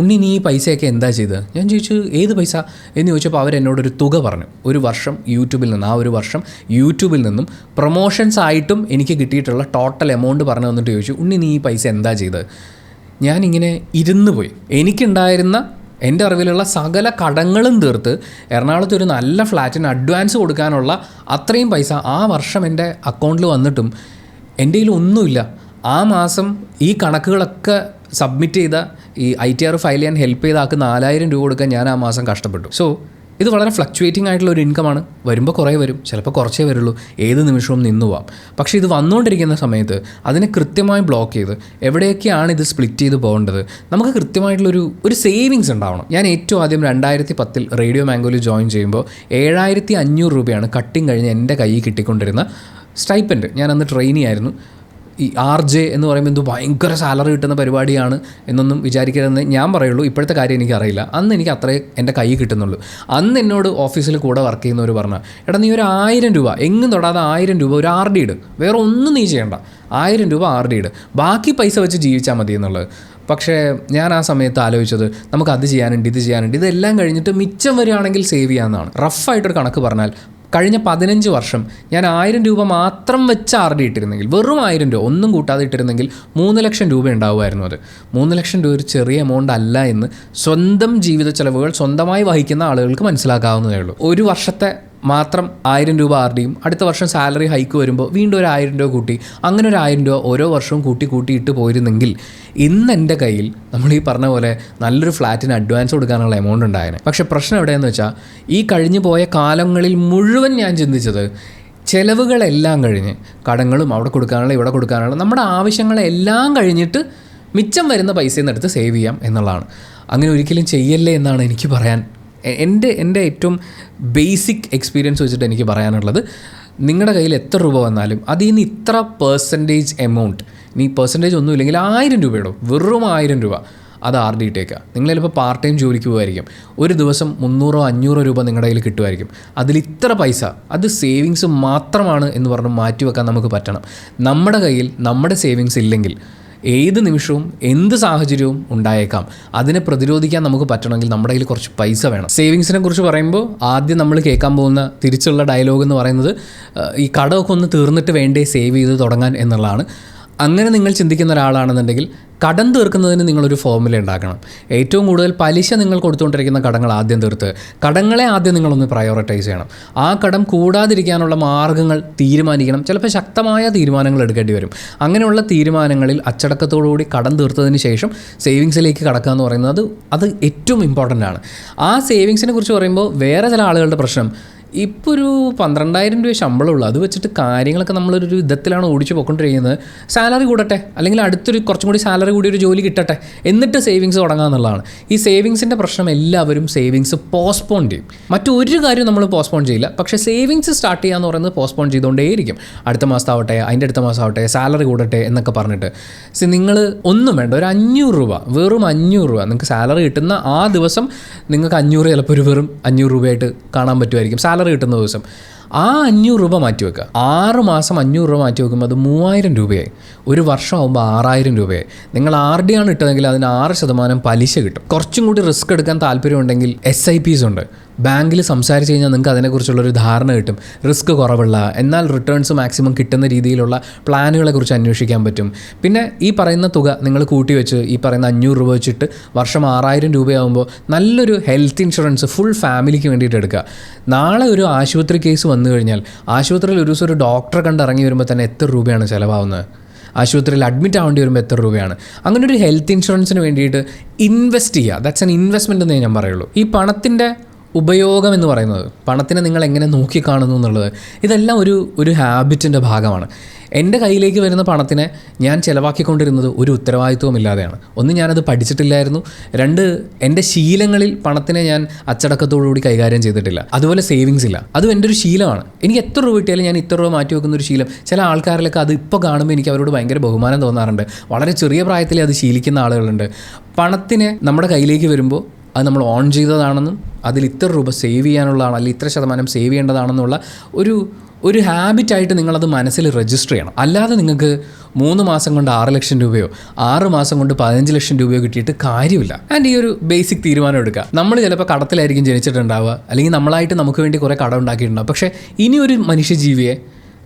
ഉണ്ണി നീ ഈ പൈസയൊക്കെ എന്താ ചെയ്തത്? ഞാൻ ചോദിച്ചു ഏത് പൈസ എന്ന് ചോദിച്ചപ്പോൾ അവരെന്നോടൊരു തുക പറഞ്ഞു. ഒരു വർഷം യൂട്യൂബിൽ നിന്ന്, ആ ഒരു വർഷം യൂട്യൂബിൽ നിന്നും പ്രൊമോഷൻസ് ആയിട്ടും എനിക്ക് കിട്ടിയിട്ടുള്ള ടോട്ടൽ എമൗണ്ട് പറഞ്ഞു വന്നിട്ട് ചോദിച്ചു, ഉണ്ണി നീ ഈ പൈസ എന്താ ചെയ്തത്? ഞാനിങ്ങനെ ഇരുന്ന് പോയി. എനിക്കുണ്ടായിരുന്ന എൻ്റെ അറിവിലുള്ള സകല കടങ്ങളും തീർത്ത് എറണാകുളത്ത് ഒരു നല്ല ഫ്ലാറ്റിന് അഡ്വാൻസ് കൊടുക്കാനുള്ള അത്രയും പൈസ ആ വർഷം എൻ്റെ അക്കൗണ്ടിൽ വന്നിട്ടും എൻ്റെ കയ്യിൽ ഒന്നുമില്ല. ആ മാസം ഈ കണക്കുകളൊക്കെ സബ്മിറ്റ് ചെയ്ത ഈ ITR ഫയൽ ചെയ്യാൻ ഹെൽപ്പ് ചെയ്ത ആൾക്ക് 4000 രൂപ കൊടുക്കാൻ ഞാൻ ആ മാസം കഷ്ടപ്പെട്ടു. സോ ഇത് വളരെ ഫ്ലക്ച്വേറ്റിംഗ് ആയിട്ടുള്ള ഒരു ഇൻകമാണ്. വരുമ്പോൾ കുറേ വരും, ചിലപ്പോൾ കുറച്ചേ വരുള്ളൂ, ഏത് നിമിഷവും നിന്നു പോവാം. പക്ഷേ ഇത് വന്നുകൊണ്ടിരിക്കുന്ന സമയത്ത് അതിനെ കൃത്യമായി ബ്ലോക്ക് ചെയ്ത് എവിടെയൊക്കെയാണ് ഇത് സ്പ്ലിറ്റ് ചെയ്ത് പോകേണ്ടത്, നമുക്ക് കൃത്യമായിട്ടുള്ളൊരു സേവിങ്സ് ഉണ്ടാവണം. ഞാൻ ഏറ്റവും ആദ്യം 2010 റേഡിയോ മാംഗോയിൽ ജോയിൻ ചെയ്യുമ്പോൾ 7500 രൂപയാണ് കട്ടിങ് കഴിഞ്ഞ് എൻ്റെ കയ്യിൽ കിട്ടിക്കൊണ്ടിരുന്ന സ്റ്റൈപ്പൻഡ്. ഞാൻ അന്ന് ട്രെയിനി ആയിരുന്നു. ഈ RJ എന്ന് പറയുമ്പോൾ എന്തോ ഭയങ്കര സാലറി കിട്ടുന്ന പരിപാടിയാണ് എന്നൊന്നും വിചാരിക്കരുതെന്ന് ഞാൻ പറയുള്ളൂ. ഇപ്പോഴത്തെ കാര്യം എനിക്കറിയില്ല. അന്ന് എനിക്ക് അത്രേ എൻ്റെ കയ്യിൽ കിട്ടുന്നുള്ളൂ. അന്ന് എന്നോട് ഓഫീസിൽ കൂടെ വർക്ക് ചെയ്യുന്നവർ പറഞ്ഞാൽ, എടാ നീ ഒരു 1000 രൂപ എങ്ങും തൊടാതെ 1000 രൂപ ഒരു RD ഇട്, വേറെ ഒന്നും നീ ചെയ്യണ്ട, 1000 രൂപ RD ഇട്, ബാക്കി പൈസ വെച്ച് ജീവിച്ചാൽ മതി എന്നുള്ളത്. പക്ഷേ ഞാൻ ആ സമയത്ത് ആലോചിച്ചത് നമുക്ക് അത് ചെയ്യാനുണ്ട്, ഇത് ചെയ്യാനുണ്ട്, ഇതെല്ലാം കഴിഞ്ഞിട്ട് മിച്ചം വരികയാണെങ്കിൽ സേവ് ചെയ്യാമെന്നാണ്. റഫായിട്ടൊരു കണക്ക് പറഞ്ഞാൽ കഴിഞ്ഞ 15 വർഷം ഞാൻ 1000 രൂപ മാത്രം വെച്ച് RD ഇട്ടിരുന്നെങ്കിൽ, വെറും 1000 രൂപ ഒന്നും കൂട്ടാതെ ഇട്ടിരുന്നെങ്കിൽ 3 ലക്ഷം രൂപ ഉണ്ടാവുമായിരുന്നു. അത് 3 ലക്ഷം രൂപ ഒരു ചെറിയ എമൗണ്ട് അല്ല എന്ന് സ്വന്തം ജീവിത ചെലവുകൾ സ്വന്തമായി വഹിക്കുന്ന ആളുകൾക്ക് മനസ്സിലാക്കാവുന്നതേ ഉള്ളൂ. ഒരു വർഷത്തെ മാത്രം 1000 രൂപ RDയും അടുത്ത വർഷം സാലറി ഹൈക്ക് വരുമ്പോൾ വീണ്ടും ഒരു 1000 രൂപ കൂട്ടി, അങ്ങനെ ഒരു 1000 രൂപ ഓരോ വർഷവും കൂട്ടിയിട്ട് പോയിരുന്നെങ്കിൽ ഇന്ന് എൻ്റെ കയ്യിൽ നമ്മൾ ഈ പറഞ്ഞ പോലെ നല്ലൊരു ഫ്ലാറ്റിന് അഡ്വാൻസ് കൊടുക്കാനുള്ള എമൗണ്ട് ഉണ്ടായേനെ. പക്ഷേ പ്രശ്നം എവിടെയെന്ന് വെച്ചാൽ ഈ കഴിഞ്ഞു പോയ കാലങ്ങളിൽ മുഴുവൻ ഞാൻ ചിന്തിച്ചത് ചിലവുകളെല്ലാം കഴിഞ്ഞ്, കടങ്ങളും അവിടെ കൊടുക്കാനുള്ള ഇവിടെ കൊടുക്കാനുള്ള നമ്മുടെ ആവശ്യങ്ങളെല്ലാം കഴിഞ്ഞിട്ട് മിച്ചം വരുന്ന പൈസയിൽ നിന്ന് എടുത്ത് സേവ് ചെയ്യാം എന്നുള്ളതാണ്. അങ്ങനെ ഒരിക്കലും ചെയ്യല്ലേ എന്നാണ് എനിക്ക് പറയാൻ, എൻ്റെ ഏറ്റവും ബേസിക് എക്സ്പീരിയൻസ് വെച്ചിട്ട് എനിക്ക് പറയാനുള്ളത്. നിങ്ങളുടെ കയ്യിൽ എത്ര രൂപ വന്നാലും അതിൽ നിന്ന് ഇത്ര % എമൗണ്ട് ഇനി പെർസെൻറ്റേജ് ഒന്നും ഇല്ലെങ്കിൽ 1000 രൂപയുടെ വെറും 1000 രൂപ അത് ആർ ഡി ഇട്ടേക്കുക. നിങ്ങൾ ചിലപ്പോൾ പാർട്ട് ടൈം ജോലിക്ക് പോകുമായിരിക്കും, ഒരു ദിവസം 300-500 രൂപ നിങ്ങളുടെ കയ്യിൽ കിട്ടുമായിരിക്കും. അതിൽ ഇത്ര പൈസ അത് സേവിങ്സ് മാത്രമാണ് എന്ന് പറഞ്ഞ് മാറ്റി വെക്കാൻ നമുക്ക് പറ്റണം. നമ്മുടെ കയ്യിൽ നമ്മുടെ സേവിങ്സ് ഇല്ലെങ്കിൽ ഏത് നിമിഷവും എന്ത് സാഹചര്യവും ഉണ്ടായേക്കാം. അതിനെ പ്രതിരോധിക്കാൻ നമുക്ക് പറ്റണമെങ്കിൽ നമ്മുടെ കയ്യിൽ കുറച്ച് പൈസ വേണം. സേവിങ്സിനെ കുറിച്ച് പറയുമ്പോൾ ആദ്യം നമ്മൾ കേൾക്കാൻ പോകുന്ന തിരിച്ചുള്ള ഡയലോഗ് എന്ന് പറയുന്നത് ഈ കടമൊക്കെ ഒന്ന് തീർന്നിട്ട് വേണ്ടേ സേവ് ചെയ്ത് തുടങ്ങാൻ എന്നുള്ളതാണ്. അങ്ങനെ നിങ്ങൾ ചിന്തിക്കുന്ന ഒരാളാണെന്നുണ്ടെങ്കിൽ കടം തീർക്കുന്നതിന് നിങ്ങളൊരു ഫോർമുല ഉണ്ടാക്കണം. ഏറ്റവും കൂടുതൽ പലിശ നിങ്ങൾ കൊടുത്തുകൊണ്ടിരിക്കുന്ന കടങ്ങൾ ആദ്യം തീർത്ത് കടങ്ങളെ ആദ്യം നിങ്ങളൊന്ന് പ്രയോറിറ്റൈസ് ചെയ്യണം. ആ കടം കൂടാതിരിക്കാനുള്ള മാർഗ്ഗങ്ങൾ തീരുമാനിക്കണം. ചിലപ്പോൾ ശക്തമായ തീരുമാനങ്ങൾ എടുക്കേണ്ടി വരും. അങ്ങനെയുള്ള തീരുമാനങ്ങളിൽ അച്ചടക്കത്തോടുകൂടി കടം തീർത്തതിന് ശേഷം സേവിങ്സിലേക്ക് കടക്കുക എന്ന് പറയുന്നത് അത് ഏറ്റവും ഇമ്പോർട്ടൻ്റ് ആണ്. ആ സേവിങ്സിനെ കുറിച്ച് പറയുമ്പോൾ വേറെ ചില ആളുകളുടെ പ്രശ്നം, ഇപ്പോൾ ഒരു 12,000 രൂപ ശമ്പളമുള്ളൂ, അത് വെച്ചിട്ട് കാര്യങ്ങളൊക്കെ നമ്മളൊരു വിധത്തിലാണ് ഓടിച്ചു പോയിക്കൊണ്ടിരിക്കുന്നത്. സാലറി കൂടട്ടെ, അല്ലെങ്കിൽ അടുത്തൊരു കുറച്ചും കൂടി സാലറി കൂടി ഒരു ജോലി കിട്ടട്ടെ, എന്നിട്ട് സേവിങ്സ് തുടങ്ങുക എന്നുള്ളതാണ്. ഈ സേവിങ്സിൻ്റെ പ്രശ്നം എല്ലാവരും സേവിങ്സ് പോസ്റ്റ്പോൺ ചെയ്യും. മറ്റൊരു കാര്യം നമ്മൾ പോസ്റ്റ്പോൺ ചെയ്യില്ല, പക്ഷേ സേവിങ്സ് സ്റ്റാർട്ട് ചെയ്യുക എന്ന് പറയുന്നത് പോസ്റ്റ്പോൺ ചെയ്തുകൊണ്ടേയിരിക്കും. അടുത്ത മാസത്താവട്ടെ, അതിൻ്റെ അടുത്ത മാസമാവട്ടെ, സാലറി കൂടട്ടെ എന്നൊക്കെ പറഞ്ഞിട്ട്. നിങ്ങൾ ഒന്നും വേണ്ട, ഒരു 500 രൂപ, വെറും 500 രൂപ നിങ്ങൾക്ക് സാലറി കിട്ടുന്ന ആ ദിവസം നിങ്ങൾക്ക് 500 ചിലപ്പോൾ ഒരു വെറും 500 രൂപയായിട്ട് കാണാൻ പറ്റുമായിരിക്കും. സാലറി കിട്ടുന്ന ദിവസം ആ 500 രൂപ മാറ്റി വെക്കുക. 6 മാസം 500 രൂപ മാറ്റി വെക്കുമ്പോൾ അത് 3000 രൂപയായി. ഒരു വർഷം ആകുമ്പോൾ 6000 രൂപയായി. നിങ്ങൾ ആർ ഡി ആണ് ഇട്ടതെങ്കിൽ അതിന് 6% പലിശ കിട്ടും. കുറച്ചും കൂടി റിസ്ക് എടുക്കാൻ താല്പര്യമുണ്ടെങ്കിൽ SIPs ഉണ്ട്. ബാങ്കിൽ സംസാരിച്ച് കഴിഞ്ഞാൽ നിങ്ങൾക്ക് അതിനെക്കുറിച്ചുള്ളൊരു ധാരണ കിട്ടും. റിസ്ക് കുറവുള്ള എന്നാൽ റിട്ടേൺസ് മാക്സിമം കിട്ടുന്ന രീതിയിലുള്ള പ്ലാനുകളെക്കുറിച്ച് അന്വേഷിക്കാൻ പറ്റും. പിന്നെ ഈ പറയുന്ന തുക നിങ്ങൾ കൂട്ടി വെച്ച് ഈ പറയുന്ന 500 രൂപ വെച്ചിട്ട് വർഷം 6000 രൂപയാകുമ്പോൾ നല്ലൊരു ഹെൽത്ത് ഇൻഷുറൻസ് ഫുൾ ഫാമിലിക്ക് വേണ്ടിയിട്ട് എടുക്കുക. നാളെ ഒരു ആശുപത്രി കേസ് വന്നു കഴിഞ്ഞാൽ ആശുപത്രിയിൽ ഒരു ദിവസം ഒരു ഡോക്ടറെ കണ്ടിറങ്ങി വരുമ്പോൾ തന്നെ എത്ര രൂപയാണ് ചിലവാകുന്നത്? ആശുപത്രിയിൽ അഡ്മിറ്റ് ആവേണ്ടി വരുമ്പോൾ എത്ര രൂപയാണ്? അങ്ങനെ ഒരു ഹെൽത്ത് ഇൻഷുറൻസിന് വേണ്ടിയിട്ട് ഇൻവെസ്റ്റ് ചെയ്യുക. ദാറ്റ്സ് ആൻ ഇൻവെസ്റ്റ്മെൻ്റ് എന്നേ ഞാൻ പറയുള്ളൂ. ഈ പണത്തിൻ്റെ ഉപയോഗം എന്ന് പറയുന്നത്, പണത്തിനെ നിങ്ങൾ എങ്ങനെ നോക്കിക്കാണുന്നു എന്നുള്ളത്, ഇതെല്ലാം ഒരു ഹാബിറ്റിൻ്റെ ഭാഗമാണ്. എൻ്റെ കയ്യിലേക്ക് വരുന്ന പണത്തിനെ ഞാൻ ചിലവാക്കിക്കൊണ്ടിരുന്നത് ഒരു ഉത്തരവാദിത്വവും ഇല്ലാതെയാണ്. ഒന്ന്, ഞാനത് പഠിച്ചിട്ടില്ലായിരുന്നു. 2, എൻ്റെ ശീലങ്ങളിൽ പണത്തിനെ ഞാൻ അച്ചടക്കത്തോടുകൂടി കൈകാര്യം ചെയ്തിട്ടില്ല. അതുപോലെ സേവിങ്സ് ഇല്ല, അതും എൻ്റെ ഒരു ശീലമാണ്. എനിക്ക് എത്ര രൂപ കിട്ടിയാലും ഞാൻ ഇത്ര രൂപ മാറ്റി വെക്കുന്ന ഒരു ശീലം. ചില ആൾക്കാരിലൊക്കെ അത് ഇപ്പോൾ കാണുമ്പോൾ എനിക്ക് അവരോട് ഭയങ്കര ബഹുമാനം തോന്നാറുണ്ട്. വളരെ ചെറിയ പ്രായത്തിൽ അത് ശീലിക്കുന്ന ആളുകളുണ്ട്. പണത്തിനെ നമ്മുടെ കയ്യിലേക്ക് വരുമ്പോൾ അത് നമ്മൾ ഓൺ ചെയ്തതാണെന്നും അതിൽ ഇത്ര രൂപ സേവ് ചെയ്യാനുള്ളതാണ്, അല്ലെങ്കിൽ ഇത്ര ശതമാനം സേവ് ചെയ്യേണ്ടതാണെന്നുള്ള ഒരു ഹാബിറ്റായിട്ട് നിങ്ങളത് മനസ്സിൽ രജിസ്റ്റർ ചെയ്യണം. അല്ലാതെ നിങ്ങൾക്ക് 3 മാസം കൊണ്ട് 6 ലക്ഷം രൂപയോ 6 മാസം കൊണ്ട് 15 ലക്ഷം രൂപയോ കിട്ടിയിട്ട് കാര്യമില്ല. ആൻഡ് ഈ ഒരു ബേസിക് തീരുമാനം എടുക്കുക. നമ്മൾ ചിലപ്പോൾ കടത്തിലായിരിക്കും ജനിച്ചിട്ടുണ്ടാവുക, അല്ലെങ്കിൽ നമ്മളായിട്ട് നമുക്ക് വേണ്ടി കുറേ കടം ഉണ്ടാക്കിയിട്ടുണ്ടാവും. പക്ഷേ ഇനിയൊരു മനുഷ്യജീവിയെ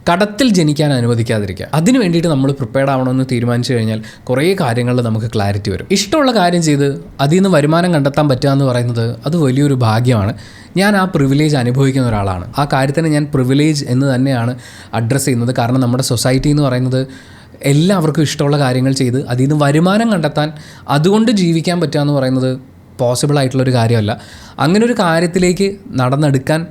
കടത്തിൽ ജനിക്കാൻ അനുവദിക്കാതിരിക്കുക. അതിന് വേണ്ടിയിട്ട് നമ്മൾ പ്രിപ്പയർഡ് ആവണമെന്ന് തീരുമാനിച്ചു കഴിഞ്ഞാൽ കുറേ കാര്യങ്ങളിൽ നമുക്ക് ക്ലാരിറ്റി വരും. ഇഷ്ടമുള്ള കാര്യം ചെയ്ത് അതിൽ നിന്ന് വരുമാനം കണ്ടെത്താൻ പറ്റുക എന്ന് പറയുന്നത് അത് വലിയൊരു ഭാഗ്യമാണ്. ഞാൻ ആ പ്രിവിലേജ് അനുഭവിക്കുന്ന ഒരാളാണ്. ആ കാര്യത്തിന് ഞാൻ പ്രിവിലേജ് എന്ന് തന്നെയാണ് അഡ്രസ്സ് ചെയ്യുന്നത്. കാരണം നമ്മുടെ സൊസൈറ്റി എന്ന് പറയുന്നത് എല്ലാവർക്കും ഇഷ്ടമുള്ള കാര്യങ്ങൾ ചെയ്ത് അതിൽ നിന്ന് വരുമാനം കണ്ടെത്താൻ, അതുകൊണ്ട് ജീവിക്കാൻ പറ്റുക എന്ന് പറയുന്നത് പോസിബിൾ ആയിട്ടുള്ളൊരു കാര്യമല്ല. അങ്ങനെ ഒരു കാര്യത്തിലേക്ക് നടന്നെടുക്കാൻ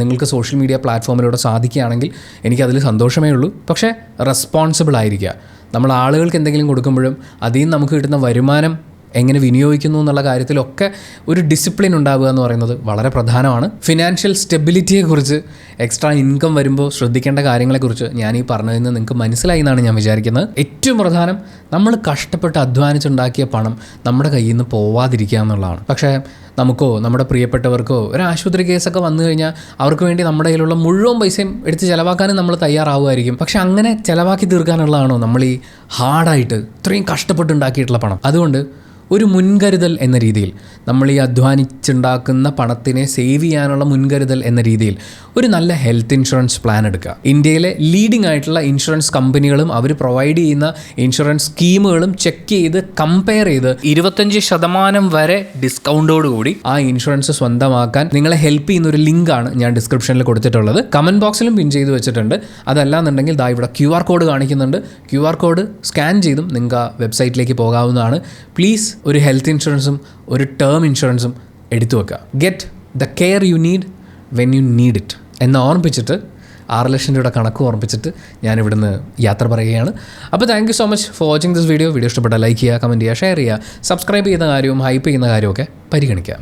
നിങ്ങൾക്ക് സോഷ്യൽ മീഡിയ പ്ലാറ്റ്ഫോമിലൂടെ സാധിക്കുകയാണെങ്കിൽ എനിക്കതിൽ സന്തോഷമേ ഉള്ളൂ. പക്ഷേ റെസ്പോൺസിബിൾ ആയിരിക്കുക. നമ്മൾ ആളുകൾക്ക് എന്തെങ്കിലും കൊടുക്കുമ്പോഴും അതിൽ നിന്ന് നമുക്ക് കിട്ടുന്ന വരുമാനം എങ്ങനെ വിനിയോഗിക്കുന്നു എന്നുള്ള കാര്യത്തിലൊക്കെ ഒരു ഡിസിപ്ലിൻ ഉണ്ടാവുക എന്ന് പറയുന്നത് വളരെ പ്രധാനമാണ്. ഫിനാൻഷ്യൽ സ്റ്റെബിലിറ്റിയെക്കുറിച്ച്, എക്സ്ട്രാ ഇൻകം വരുമ്പോൾ ശ്രദ്ധിക്കേണ്ട കാര്യങ്ങളെക്കുറിച്ച് ഞാൻ ഈ പറഞ്ഞതിൽ നിന്ന് നിങ്ങൾക്ക് മനസ്സിലായി എന്നാണ് ഞാൻ വിചാരിക്കുന്നത്. ഏറ്റവും പ്രധാനം, നമ്മൾ കഷ്ടപ്പെട്ട് അധ്വാനിച്ചുണ്ടാക്കിയ പണം നമ്മുടെ കയ്യിൽ നിന്ന് പോവാതിരിക്കുക എന്നുള്ളതാണ്. പക്ഷേ നമുക്കോ നമ്മുടെ പ്രിയപ്പെട്ടവർക്കോ ഒരു ആശുപത്രി കേസൊക്കെ വന്നു കഴിഞ്ഞാൽ അവർക്ക് വേണ്ടി നമ്മുടെ കയ്യിലുള്ള മുഴുവൻ പൈസയും എടുത്ത് ചിലവാക്കാനും നമ്മൾ തയ്യാറാവുമായിരിക്കും. പക്ഷെ അങ്ങനെ ചിലവാക്കി തീർക്കാനുള്ളതാണോ നമ്മൾ ഈ ഹാർഡായിട്ട് ഇത്രയും കഷ്ടപ്പെട്ടുണ്ടാക്കിയിട്ടുള്ള പണം? അതുകൊണ്ട് ഒരു മുൻകരുതൽ എന്ന രീതിയിൽ, നമ്മൾ ഈ അധ്വാനിച്ചുണ്ടാക്കുന്ന പണത്തിനെ സേവ് ചെയ്യാനുള്ള മുൻകരുതൽ എന്ന രീതിയിൽ ഒരു നല്ല ഹെൽത്ത് ഇൻഷുറൻസ് പ്ലാൻ എടുക്കുക. ഇന്ത്യയിലെ ലീഡിംഗ് ആയിട്ടുള്ള ഇൻഷുറൻസ് കമ്പനികളും അവർ പ്രൊവൈഡ് ചെയ്യുന്ന ഇൻഷുറൻസ് സ്കീമുകളും ചെക്ക് ചെയ്ത് കമ്പയർ ചെയ്ത് 25% വരെ ഡിസ്കൗണ്ടോടുകൂടി ആ ഇൻഷുറൻസ് സ്വന്തമാക്കാൻ നിങ്ങളെ ഹെൽപ്പ് ചെയ്യുന്ന ഒരു ലിങ്കാണ് ഞാൻ ഡിസ്ക്രിപ്ഷനിൽ കൊടുത്തിട്ടുള്ളത്. കമൻറ്റ് ബോക്സിലും പിൻ ചെയ്ത് വെച്ചിട്ടുണ്ട്. അതല്ലാന്നുണ്ടെങ്കിൽ ദാ ഇവിടെ QR കോഡ് കാണിക്കുന്നുണ്ട്. QR കോഡ് സ്കാൻ ചെയ്തും നിങ്ങൾക്ക് ആ വെബ്സൈറ്റിലേക്ക് പോകാവുന്നതാണ്. പ്ലീസ് ഒരു ഹെൽത്ത് ഇൻഷുറൻസും ഒരു ടേം ഇൻഷുറൻസും എടുത്തു വെക്കുക. Get the care you need when you need it എന്ന് ഓർമ്മിപ്പിച്ചിട്ട് 6 ലക്ഷം രൂപയുടെ കണക്ക് ഓർമ്മിപ്പിച്ചിട്ട് ഞാനിവിടുന്ന് യാത്ര പറയുകയാണ്. അപ്പോൾ thank you so much for watching this video. Video ഇഷ്ടപ്പെട്ടാൽ ലൈക്ക് ചെയ്യുക, കമൻറ്റ് ചെയ്യുക, ഷെയർ ചെയ്യുക, സബ്സ്ക്രൈബ് ചെയ്യുന്ന കാര്യവും ഹൈപ്പ് ചെയ്യുന്ന കാര്യമൊക്കെ പരിഗണിക്കുക.